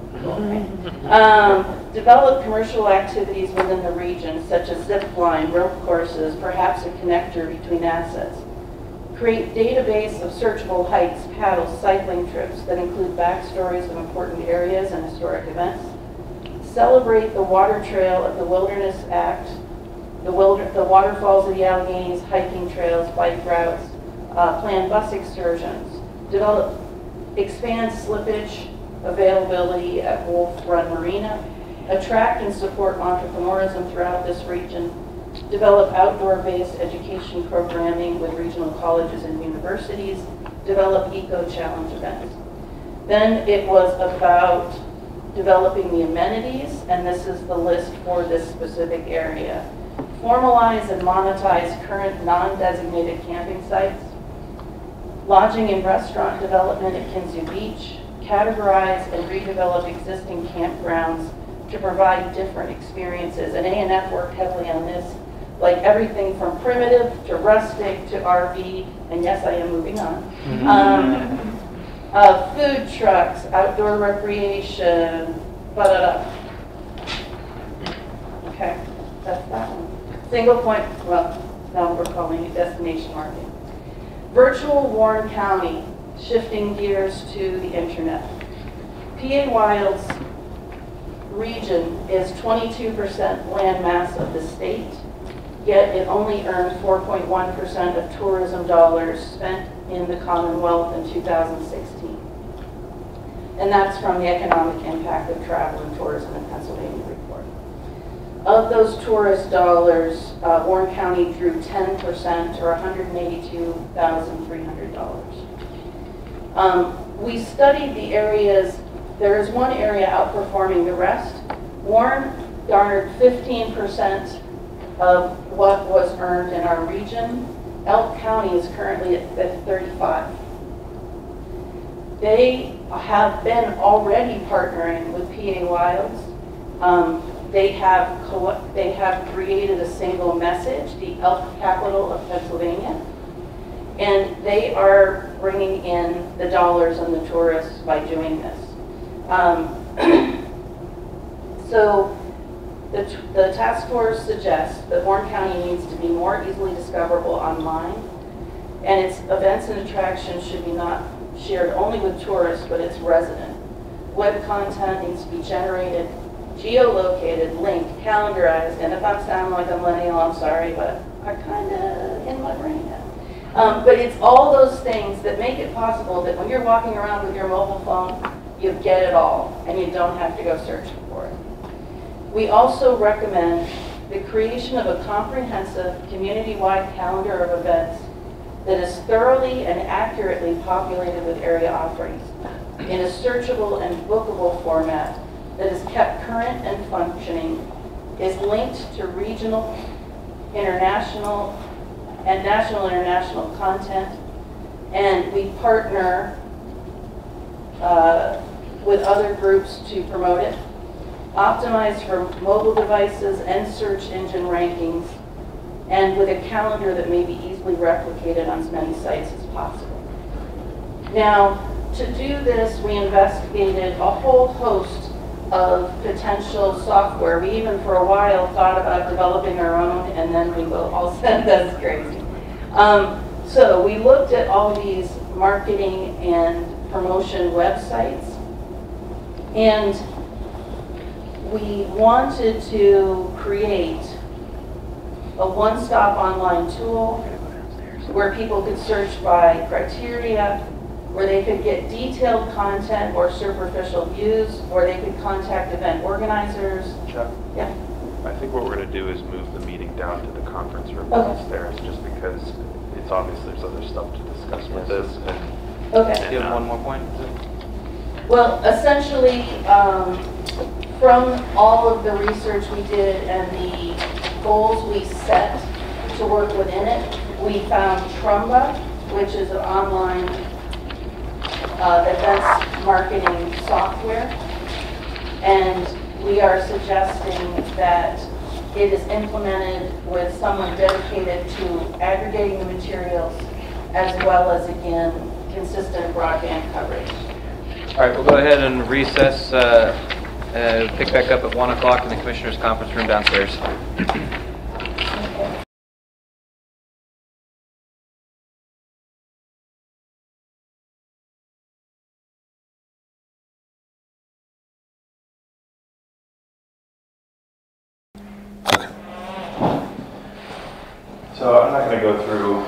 S7: Develop commercial activities within the region, such as zip line, rope courses, perhaps a connector between assets. Create database of searchable hikes, paddles, cycling trips that include backstories of important areas and historic events. Celebrate the water trail of the Wilderness Act, the waterfalls of the Alleghenies, hiking trails, bike routes, plan bus excursions. Expand slippage availability at Wolf Run Marina. Attract and support entrepreneurism throughout this region. Develop outdoor-based education programming with regional colleges and universities. Develop eco-challenge events. Then it was about developing the amenities, and this is the list for this specific area. Formalize and monetize current non-designated camping sites. Lodging and restaurant development at Kingsview Beach. Categorize and redevelop existing campgrounds to provide different experiences. And A&F worked heavily on this, like everything from primitive to rustic to RV, and yes, I am moving on. Food trucks, outdoor recreation, Okay, that's that one. Single point, well, now we're calling it destination marketing. Virtual Warren County, shifting gears to the internet. PA Wild's region is 22% land mass of the state, yet it only earned 4.1% of tourism dollars spent in the Commonwealth in 2016. And that's from the Economic Impact of Travel and Tourism in Pennsylvania report. Of those tourist dollars, Warren County drew 10%, or $182,300. We studied the areas. There is one area outperforming the rest. Warren garnered 15% of what was earned in our region. Elk County is currently at 35. They have been already partnering with PA Wilds. They have created a single message, the Elk Capital of Pennsylvania, and they are bringing in the dollars and the tourists by doing this. So the task force suggests that Warren County needs to be more easily discoverable online, and its events and attractions should be not shared only with tourists, but its residents. Web content needs to be generated, geolocated, linked, calendarized, and if I sound like a millennial, I'm sorry, but I'm kind of in my brain now. But it's all those things that make it possible that when you're walking around with your mobile phone, you get it all, and you don't have to go searching for it. We also recommend the creation of a comprehensive community-wide calendar of events that is thoroughly and accurately populated with area offerings in a searchable and bookable format that is kept current and functioning, is linked to regional, international, and national and international content, and we partner with other groups to promote it. Optimized for mobile devices and search engine rankings, and with a calendar that may be easily replicated on as many sites as possible. Now, to do this, we investigated a whole host of potential software. We even for a while thought about developing our own, and then we all said that's crazy. So we looked at all these marketing and promotion websites, and we wanted to create a one-stop online tool where people could search by criteria, where they could get detailed content or superficial views, or they could contact event organizers.
S8: Chuck?
S7: Yeah.
S8: I think what we're going to do is move the meeting down to the conference room
S7: Okay.
S8: downstairs, just because it's obvious there's other stuff to discuss with this. And,
S7: Okay.
S1: Do you have one more point?
S7: Well, essentially, from all of the research we did and the goals we set to work within it, we found Trumba, which is an online events marketing software. And we are suggesting that it is implemented with someone dedicated to aggregating the materials as well as, again, consistent broadband coverage.
S1: All right, we'll go ahead and recess, pick back up at 1 o'clock in the Commissioners' Conference Room downstairs.
S3: So I'm not going to go through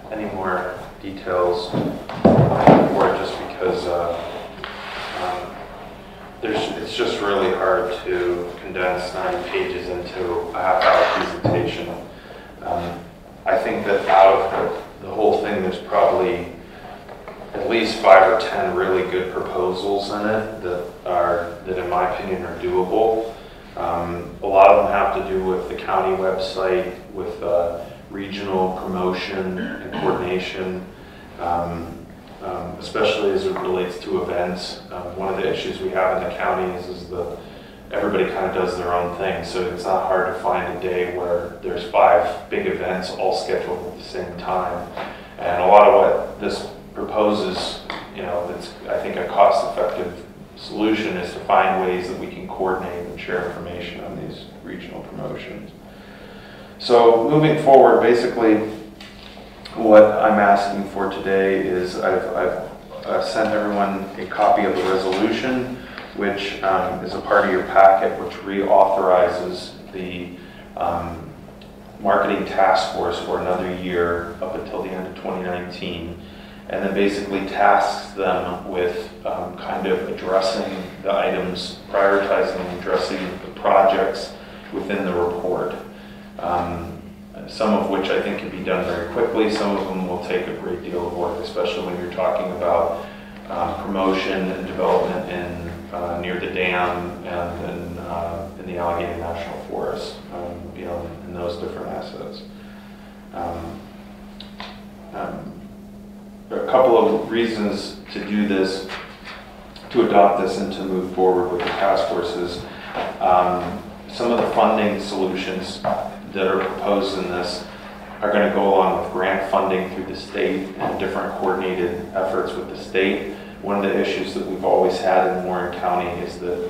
S3: any more details for it, just because it's just really hard to condense 9 pages into a half-hour presentation. I think that out of the whole thing, there's probably at least 5 or 10 really good proposals in it that in my opinion are doable. A lot of them have to do with the county website, with regional promotion and coordination, especially as it relates to events. One of the issues we have in the county is that everybody kind of does their own thing, so it's not hard to find a day where there's 5 big events all scheduled at the same time. And a lot of what this proposes, that's I think a cost-effective solution, is to find ways that we can coordinate and share information on these regional promotions. So moving forward, basically what I'm asking for today is I've sent everyone a copy of the resolution, which is a part of your packet, which reauthorizes the marketing task force for another year up until the end of 2019. And then basically tasks them with kind of addressing the items, prioritizing and addressing the projects within the report. Some of which I think can be done very quickly. Some of them will take a great deal of work, especially when you're talking about promotion and development in near the dam and in the Allegheny National Forest, in those different assets. There are a couple of reasons to do this, to adopt this and to move forward with the task forces. Some of the funding solutions that are proposed in this are going to go along with grant funding through the state and different coordinated efforts with the state. One of the issues that we've always had in Warren County is that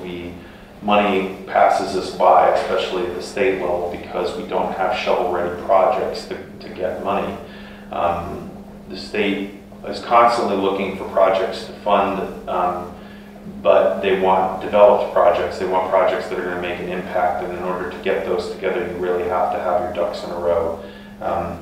S3: money passes us by, especially at the state level, because we don't have shovel-ready projects to get money. The state is constantly looking for projects to fund, but they want developed projects. They want projects that are going to make an impact, and in order to get those together, you really have to have your ducks in a row.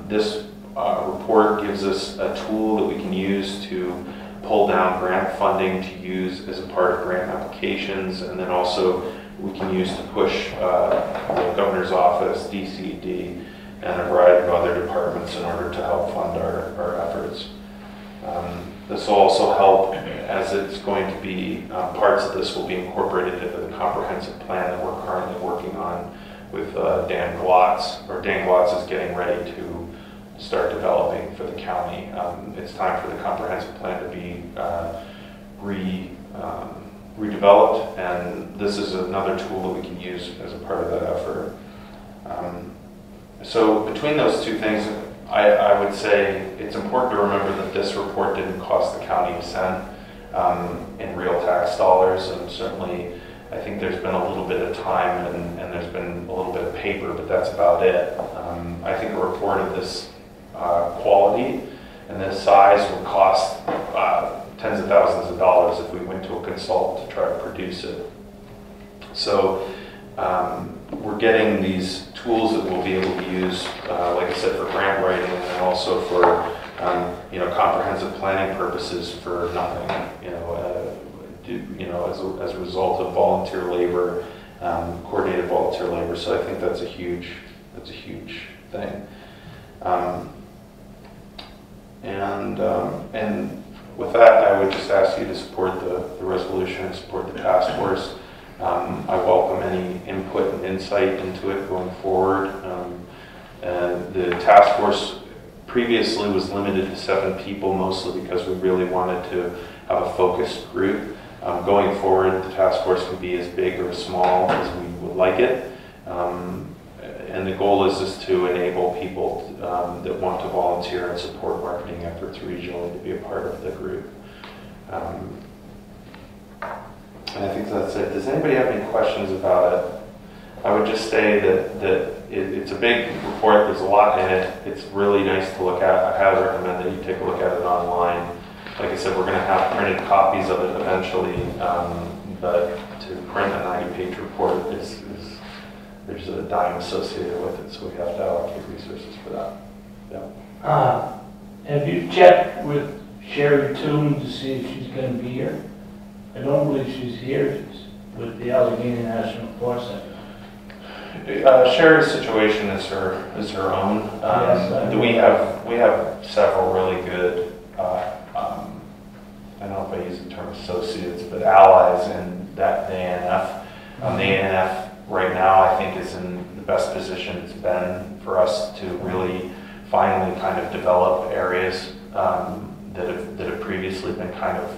S3: This report gives us a tool that we can use to pull down grant funding to use as a part of grant applications, and then also we can use to push the governor's office, DCD, and a variety of other departments in order to help fund our efforts. This will also help, as it's going to be, parts of this will be incorporated into the comprehensive plan that we're currently working on with Dan Glotz, or Dan Glotz is getting ready to start developing for the county. It's time for the comprehensive plan to be redeveloped, and this is another tool that we can use as a part of that effort. So between those two things, I would say it's important to remember that this report didn't cost the county a cent in real tax dollars, and certainly I think there's been a little bit of time and there's been a little bit of paper, but that's about it. I think a report of this quality and this size would cost tens of thousands of dollars if we went to a consultant to try to produce it. So we're getting these tools that we'll be able to use, like I said, for grant writing and also for comprehensive planning purposes for nothing. As a result of volunteer labor, coordinated volunteer labor. So I think that's a huge thing. And with that, I would just ask you to support the resolution and support the task force. I welcome any input and insight into it going forward. And the task force previously was limited to 7 people, mostly because we really wanted to have a focused group. Going forward, the task force can be as big or as small as we would like it. And the goal is just to enable people that want to volunteer and support marketing efforts regionally to be a part of the group. And I think that's it. Does anybody have any questions about it? I would just say that it's a big report. There's a lot in it. It's really nice to look at. I highly recommend that you take a look at it online. Like I said, we're going to have printed copies of it eventually, but to print a 90-page report there's a dime associated with it, so we have to allocate resources for that. Yeah.
S6: Have you checked with Sherry Toon to see if she's going to be here? I don't believe she's here. She's with the Allegheny National Forest.
S3: Sherry's situation is her own.
S6: Yes,
S3: we have several really good, I don't know if I use the term associates, but allies in the ANF. The ANF right now, I think, is in the best position it's been for us to really finally kind of develop areas that have previously been kind of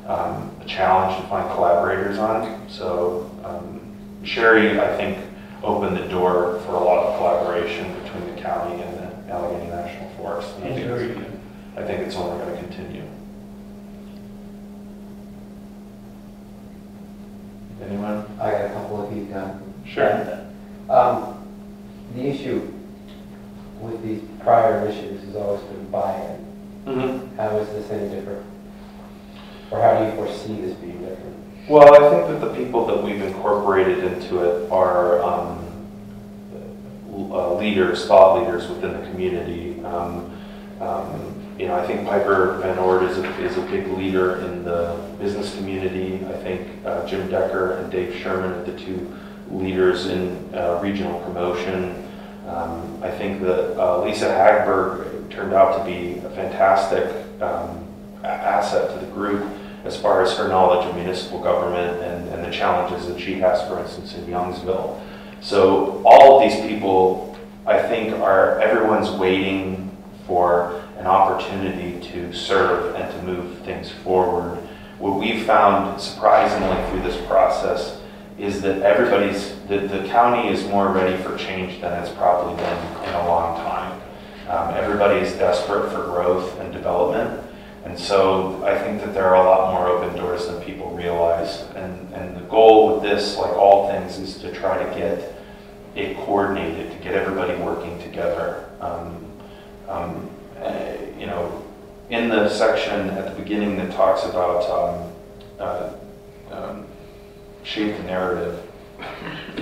S3: a challenge to find collaborators on. So Sherry, I think, opened the door for a lot of collaboration between the county and the Allegheny National Forest. And I think it's only going to continue. Anyone?
S9: I got a couple of these done.
S3: Sure.
S9: The issue with these prior issues has always been buy-in.
S3: Mm-hmm.
S9: How is this any different? Or how do you foresee this being different?
S3: Well, I think that the people that we've incorporated into it are leaders, thought leaders within the community. I think Piper Van Ord is a big leader in the business community. I think Jim Decker and Dave Sherman are the 2 leaders in regional promotion. I think that Lisa Hagberg turned out to be a fantastic asset to the group as far as her knowledge of municipal government and the challenges that she has, for instance, in Youngsville. So all of these people, I think, everyone's waiting for an opportunity to serve and to move things forward. What we've found, surprisingly, through this process is that the county is more ready for change than it's probably been in a long time. Everybody is desperate for growth and development. And so I think that there are a lot more open doors than people realize. And the goal with this, like all things, is to try to get it coordinated, to get everybody working together. In the section at the beginning that talks about shape the narrative,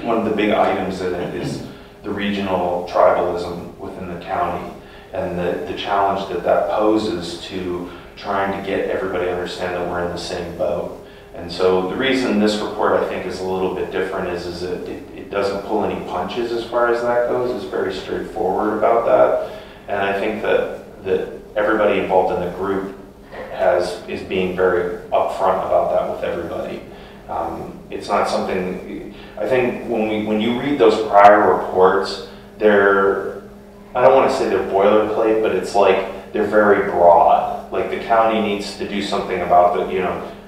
S3: one of the big items in it is the regional tribalism within the county and the challenge that poses to trying to get everybody to understand that we're in the same boat. And so the reason this report, I think, is a little bit different is that it doesn't pull any punches as far as that goes. It's very straightforward about that. And I think that everybody involved in the group is being very upfront about that with everybody. It's not something, I think when you read those prior reports, I don't want to say they're boilerplate, but it's like they're very broad. Like the county needs to do something about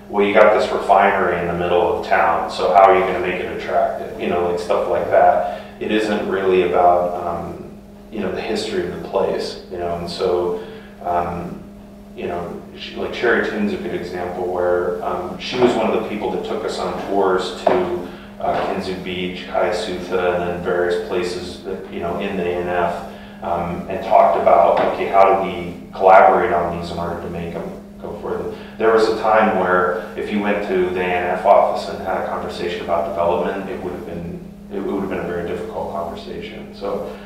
S3: well, you got this refinery in the middle of town, so how are you going to make it attractive? Like stuff like that. It isn't really about, the history of the place, and so, like Sherry Toon's a good example where she was one of the people that took us on tours to Kinzu Beach, Kayasutha, and then various places that, in the ANF, and talked about, okay, how do we collaborate on these in order to make them go further. There was a time where if you went to the ANF office and had a conversation about development, it would have been a very difficult conversation. So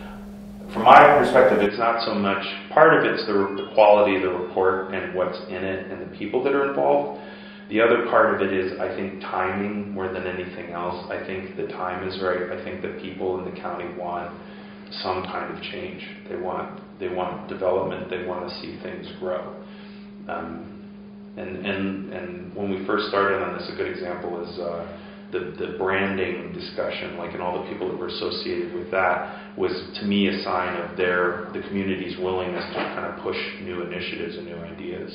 S3: from my perspective, it's not so much, part of it's the quality of the report and what's in it and the people that are involved. The other part of it is, I think, timing more than anything else. I think the time is right. I think that people in the county want some kind of change. They want development. They want to see things grow. And when we first started on this, a good example is
S10: the branding discussion, like, and all the people that were associated with that, was to me a sign of the community's willingness to kind of push new initiatives and new ideas.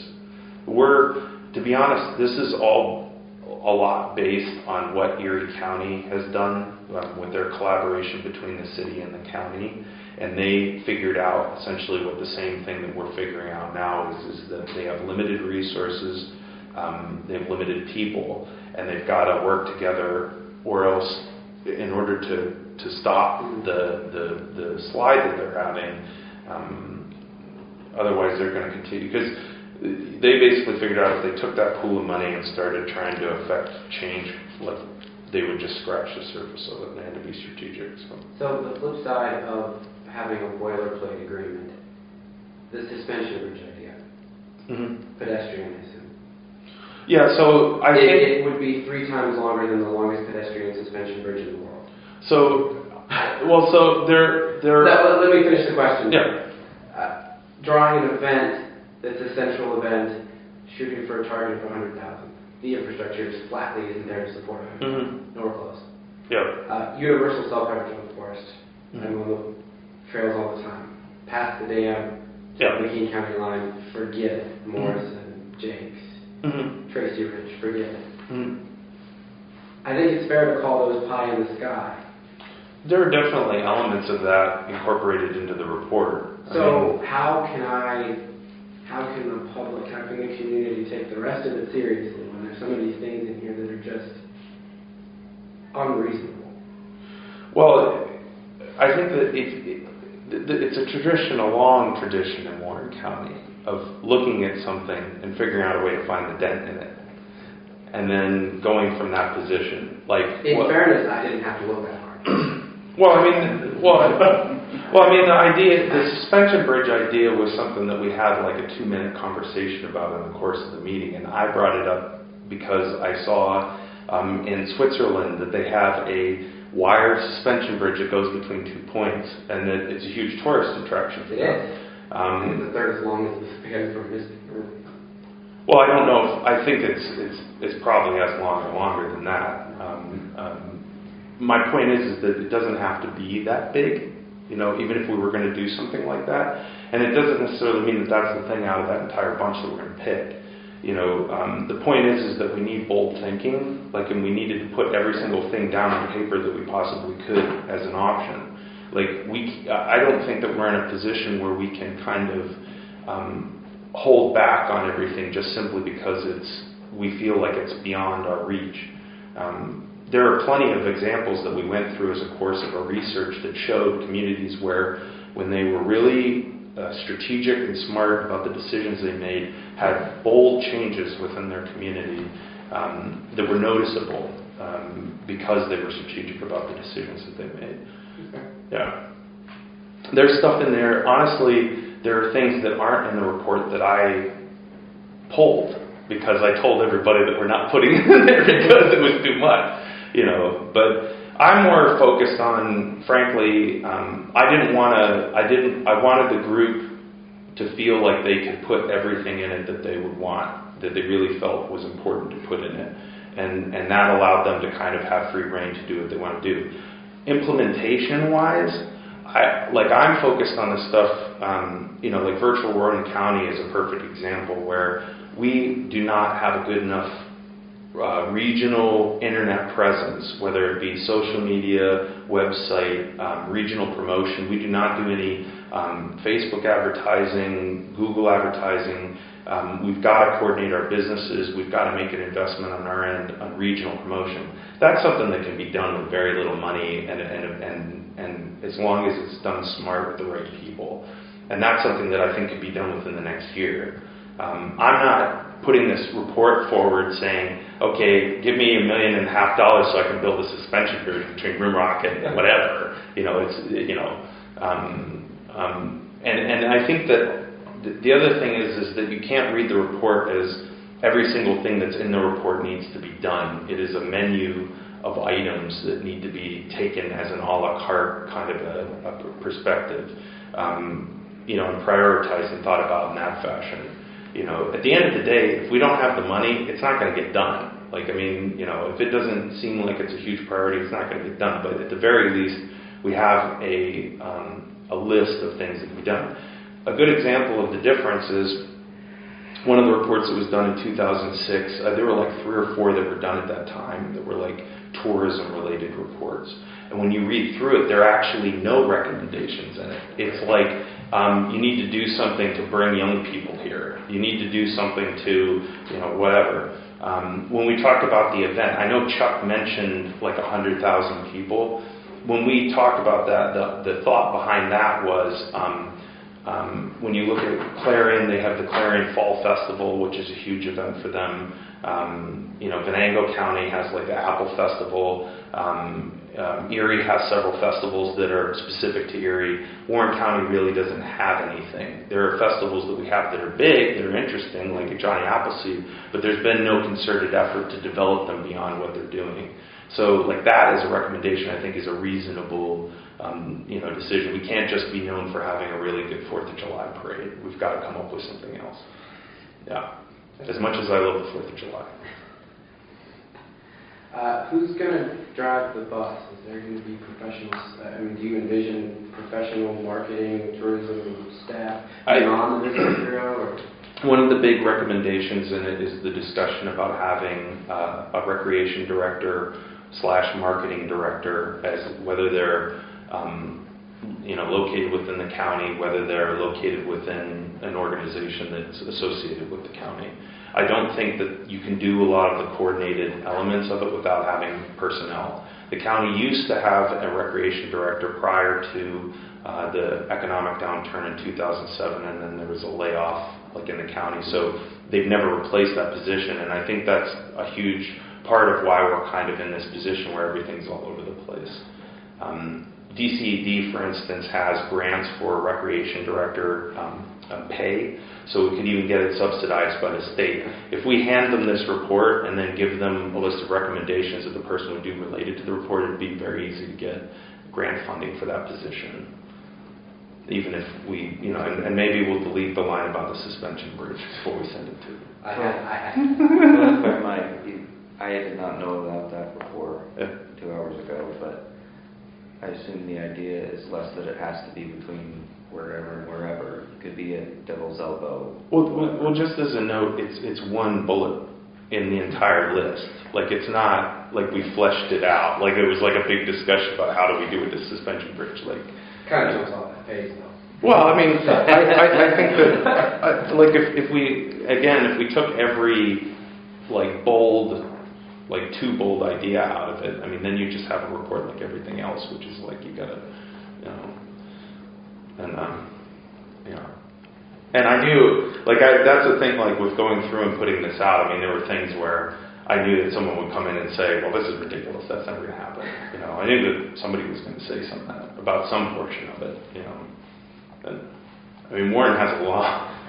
S10: To be honest, this is all a lot based on what Erie County has done with their collaboration between the city and the county. And they figured out essentially what the same thing that we're figuring out now is that they have limited resources, they have limited people, and they've got to work together, or else, in order to stop the slide that they're having, otherwise they're going to continue. Because they basically figured out if they took that pool of money and started trying to affect change, like, they would just scratch the surface of it, and they had to be strategic.
S11: So the flip side of having a boilerplate agreement, the suspension bridge idea, pedestrian, I assume.
S10: Yeah, so I think
S11: it would be 3 times longer than the longest pedestrian suspension bridge in the world.
S10: So, well, so there.
S11: Let me finish the question.
S10: Yeah.
S11: Drawing an event that's a central event, shooting for a target of 100,000. The infrastructure is flatly isn't there to support 100,000. Nowhere close.
S10: Yeah.
S11: Universal self-coverage on the forest. I'm on the trails all the time. Past the dam, the McKean County line, forget it. Morrison, Jakes, Tracy Ridge, forget it. I think it's fair to call those pie in the sky.
S10: There are definitely elements of that incorporated into the report.
S11: So how can the public, how can the community take the rest of it seriously when there's some of these things in here that are just unreasonable?
S10: Well, I think that it's a tradition, a long tradition in Warren County of looking at something and figuring out a way to find the dent in it, and then going from that position. Like,
S11: in fairness, I didn't have to look that hard.
S10: The idea, the suspension bridge idea was something that we had like a 2-minute conversation about in the course of the meeting, and I brought it up because I saw in Switzerland that they have a wired suspension bridge that goes between 2 points, and that it's a huge tourist attraction for them.
S11: It is. It's a third as long as the span from his.
S10: Well, I don't know. I think it's probably as long or longer than that. My point is that it doesn't have to be that big, even if we were going to do something like that. And it doesn't necessarily mean that that's the thing out of that entire bunch that we're going to pick. The point is that we need bold thinking, and we needed to put every single thing down on paper that we possibly could as an option. I don't think that we're in a position where we can kind of hold back on everything just simply because we feel like it's beyond our reach. There are plenty of examples that we went through as a course of our research that showed communities where, when they were really strategic and smart about the decisions they made, had bold changes within their community that were noticeable because they were strategic about the decisions that they made. Yeah. There's stuff in there. Honestly, there are things that aren't in the report that I pulled because I told everybody that we're not putting it in there because it was too much. But I'm more focused on, frankly, I wanted the group to feel like they could put everything in it that they would want, that they really felt was important to put in it. And that allowed them to kind of have free rein to do what they want to do. Implementation-wise, I'm focused on the stuff, like virtual Warren County is a perfect example where we do not have a good enough regional internet presence, whether it be social media, website, regional promotion. We do not do any Facebook advertising, Google advertising. We've got to coordinate our businesses. We've got to make an investment on our end on regional promotion. That's something that can be done with very little money and as long as it's done smart with the right people. And that's something that I think could be done within the next year. I'm not putting this report forward saying, okay, give me $1.5 million so I can build a suspension bridge between Rimrock and whatever. And I think that the other thing is that you can't read the report as every single thing that's in the report needs to be done. It is a menu of items that need to be taken as an a la carte kind of a perspective, and prioritized and thought about in that fashion. At the end of the day, if we don't have the money, it's not going to get done. Like, I mean, if it doesn't seem like it's a huge priority, it's not going to get done. But at the very least, we have a list of things that can be done. A good example of the difference is one of the reports that was done in 2006. There were like 3 or 4 that were done at that time that were like tourism-related reports. And when you read through it, there are actually no recommendations in it. It's like you need to do something to bring young people here. You need to do something to, whatever. When we talked about the event, I know Chuck mentioned like 100,000 people. When we talked about that, the thought behind that was when you look at Clarion, they have the Clarion Fall Festival, which is a huge event for them. Venango County has like the Apple Festival. Erie has several festivals that are specific to Erie. Warren County really doesn't have anything. There are festivals that we have that are big, that are interesting, like a Johnny Appleseed, but there's been no concerted effort to develop them beyond what they're doing. So, like, that as a recommendation, I think, is a reasonable, decision. We can't just be known for having a really good 4th of July parade. We've got to come up with something else. Yeah. As much as I love the 4th of July.
S11: Who's going to drive the bus? Is there going to be professionals? Do you envision professional marketing, tourism staff on the Visitor Bureau?
S10: One of the big recommendations in it is the discussion about having a recreation director / marketing director, as whether they're located within the county, whether they're located within an organization that's associated with the county. I don't think that you can do a lot of the coordinated elements of it without having personnel. The county used to have a recreation director prior to the economic downturn in 2007, and then there was a layoff like in the county. So they've never replaced that position, and I think that's a huge part of why we're kind of in this position where everything's all over the place. DCED, for instance, has grants for recreation director pay, so we could even get it subsidized by the state. If we hand them this report and then give them a list of recommendations that the person would do related to the report, it'd be very easy to get grant funding for that position. Even if we, and maybe we'll delete the line about the suspension bridge before we send it to them.
S1: I did not know about that before 2 hours ago, but I assume the idea is less that it has to be between wherever and wherever. It could be at Devil's Elbow.
S10: Well, just as a note, it's one bullet in the entire list. Like, it's not like we fleshed it out. Like, it was like a big discussion about how do we do with the suspension bridge. Like,
S11: kind of jumps off that page, though.
S10: Well, I mean, I think that, like, if we took every, like, too bold idea out of it, I mean, then you just have a report like everything else, which is like, you gotta, and I knew, like, that's the thing, like, with going through and putting this out, I mean, there were things where I knew that someone would come in and say, well, this is ridiculous, that's never gonna happen, I knew that somebody was gonna say something about some portion of it, and, I mean, Warren has a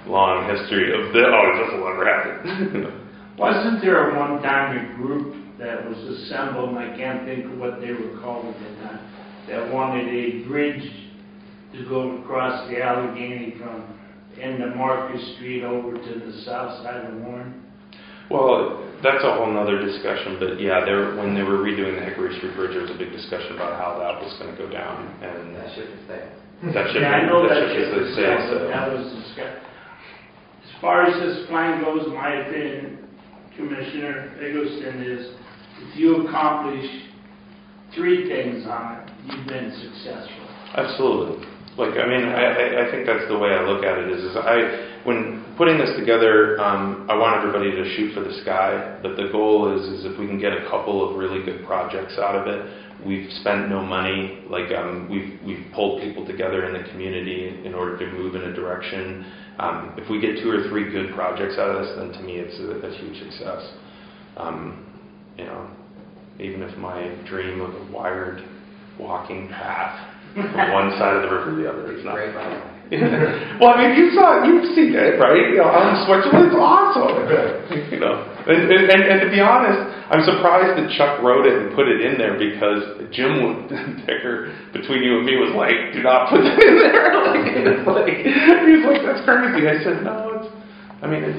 S10: long history of this, this will never happen.
S6: Wasn't there at one time a group that was assembled, and I can't think of what they were called at the time, that wanted a bridge to go across the Allegheny from end of Marcus Street over to the south side of Warren?
S10: Well, that's a whole other discussion, but yeah, when they were redoing the Hickory Street Bridge, there was a big discussion about how that was going to go down, and
S11: that ship is there.
S6: I know that ship is there, so that was discussed. As far as this plan goes, my opinion, Commissioner Eggleston, is if you accomplish 3 things on it, you've been successful.
S10: Absolutely. Like, I mean, I think that's the way I look at it is when putting this together, I want everybody to shoot for the sky, but the goal is if we can get a couple of really good projects out of it. We've spent no money, like we've pulled people together in the community in order to move in a direction. If we get 2 or 3 good projects out of this, then to me it's a huge success. Even if my dream of a wired walking path from one side of the river to the other, it's not. Well, I mean, you've seen it, right? Out in Switzerland, it's awesome. And to be honest, I'm surprised that Chuck wrote it and put it in there, because Jim Dicker, between you and me, was like, "Do not put that in there." He's like, "That's crazy." I said, "No,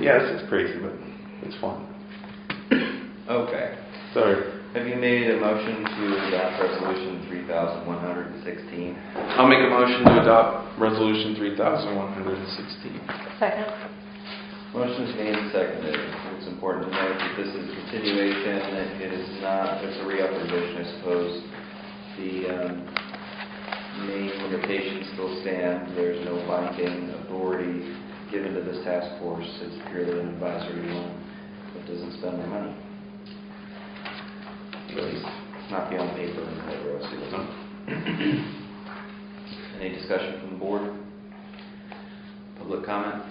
S10: yes, it's crazy, but it's fun."
S1: Okay.
S10: Sorry.
S1: Have you made a motion to adopt resolution 3,116?
S10: I'll make a motion to adopt resolution 3,116.
S7: Second.
S1: Motion is made and seconded. It's important to note that this is a continuation. It is not, it's a reauthorization, I suppose. The main limitations still stand. There's no binding authority given to this task force. It's purely an advisory one that doesn't spend the money. At least not beyond paper and whatever else it is. Any discussion from the board? Public comment?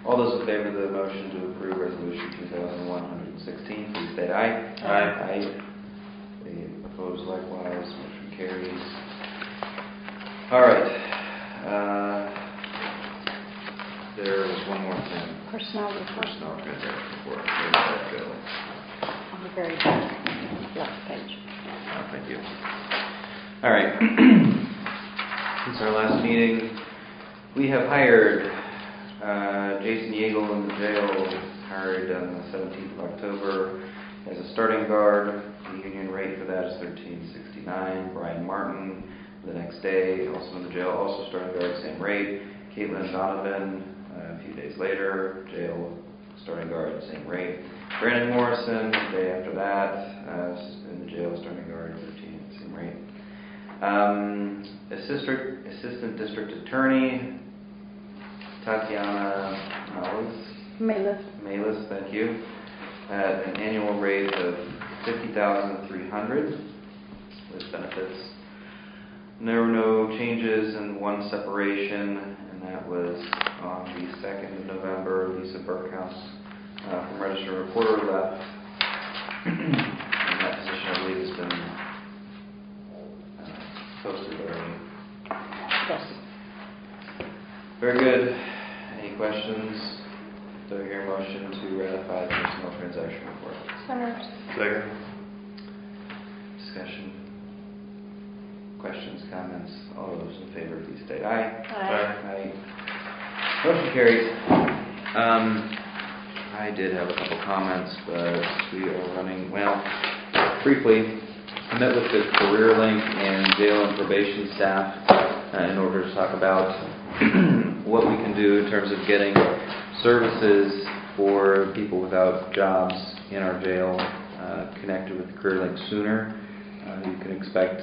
S1: All those in favor of the motion to approve resolution 2,116, please state aye.
S10: Aye.
S1: Aye. Any opposed likewise, motion carries. All right. There was one more thing.
S7: Personnel report.
S1: Personnel transaction report. Where did that go?
S7: On the very back, left page.
S1: Oh, thank you. All right. Since our last meeting, we have hired Jason Yeagle in the jail, hired on the 17th of October as a starting guard. The union rate for that is $13.69. Brian Martin the next day, also in the jail, also starting guard, same rate. Caitlin Donovan a few days later, jail, starting guard, same rate. Brandon Morrison the day after that, in the jail, starting guard, 13, same rate. Assistant District Attorney Tatiana Malis, thank you, at an annual rate of $50,300 with benefits. And there were no changes and one separation, and that was on the 2nd of November. Lisa Burkhouse from Register Reporter left. And that position, I believe, has been posted already.
S7: Yes.
S1: Very good. Any questions? Do I hear a motion to ratify the personnel transaction report?
S7: So moved.
S10: Second.
S1: Discussion? Questions, comments? All those in favor, please state aye.
S7: Aye.
S1: Aye. Motion carries. I did have a couple comments, but we are running, well, briefly, I met with the Career Link and jail and probation staff in order to talk about what we can do in terms of getting services for people without jobs in our jail connected with the Career Link sooner. You can expect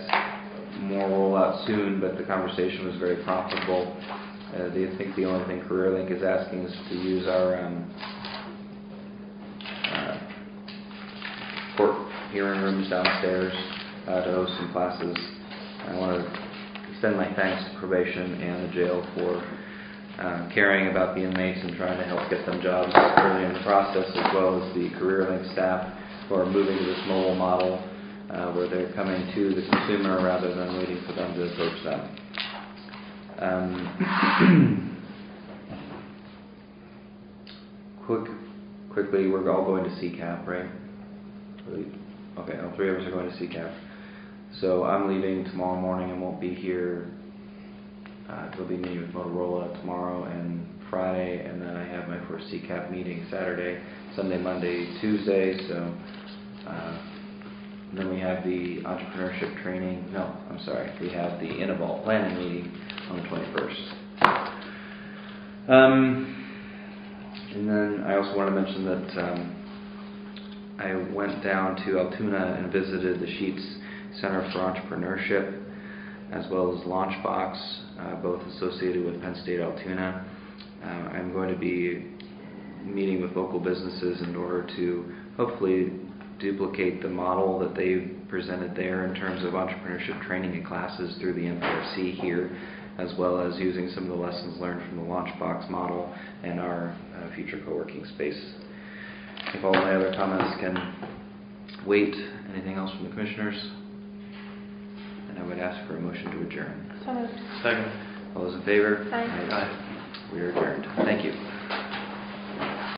S1: more rollout soon, but the conversation was very profitable. I think the only thing Career Link is asking is to use our court hearing rooms downstairs to host some classes. I want to extend my thanks to probation and the jail for caring about the inmates and trying to help get them jobs early in the process, as well as the Career Link staff who are moving to this mobile model where they're coming to the consumer rather than waiting for them to approach them. Quickly, we're all going to CCAP, right? Okay, all three of us are going to CCAP. So I'm leaving tomorrow morning and won't be here. We'll be meeting with Motorola tomorrow and Friday, and then I have my first CCAP meeting Saturday, Sunday, Monday, Tuesday. So then we have the entrepreneurship training. No, I'm sorry. We have the Innovault planning meeting on the 21st. And then I also want to mention that I went down to Altoona and visited the Sheets Center for Entrepreneurship as well as Launchbox, both associated with Penn State Altoona. I'm going to be meeting with local businesses in order to hopefully duplicate the model that they presented there in terms of entrepreneurship training and classes through the NPRC here, as well as using some of the lessons learned from the Launchbox model and our future co-working space. If all my other comments can wait, anything else from the commissioners? And I would ask for a motion to adjourn.
S7: So moved.
S10: Second.
S1: All those in favor?
S7: Aye.
S1: Aye. We are adjourned. Thank you.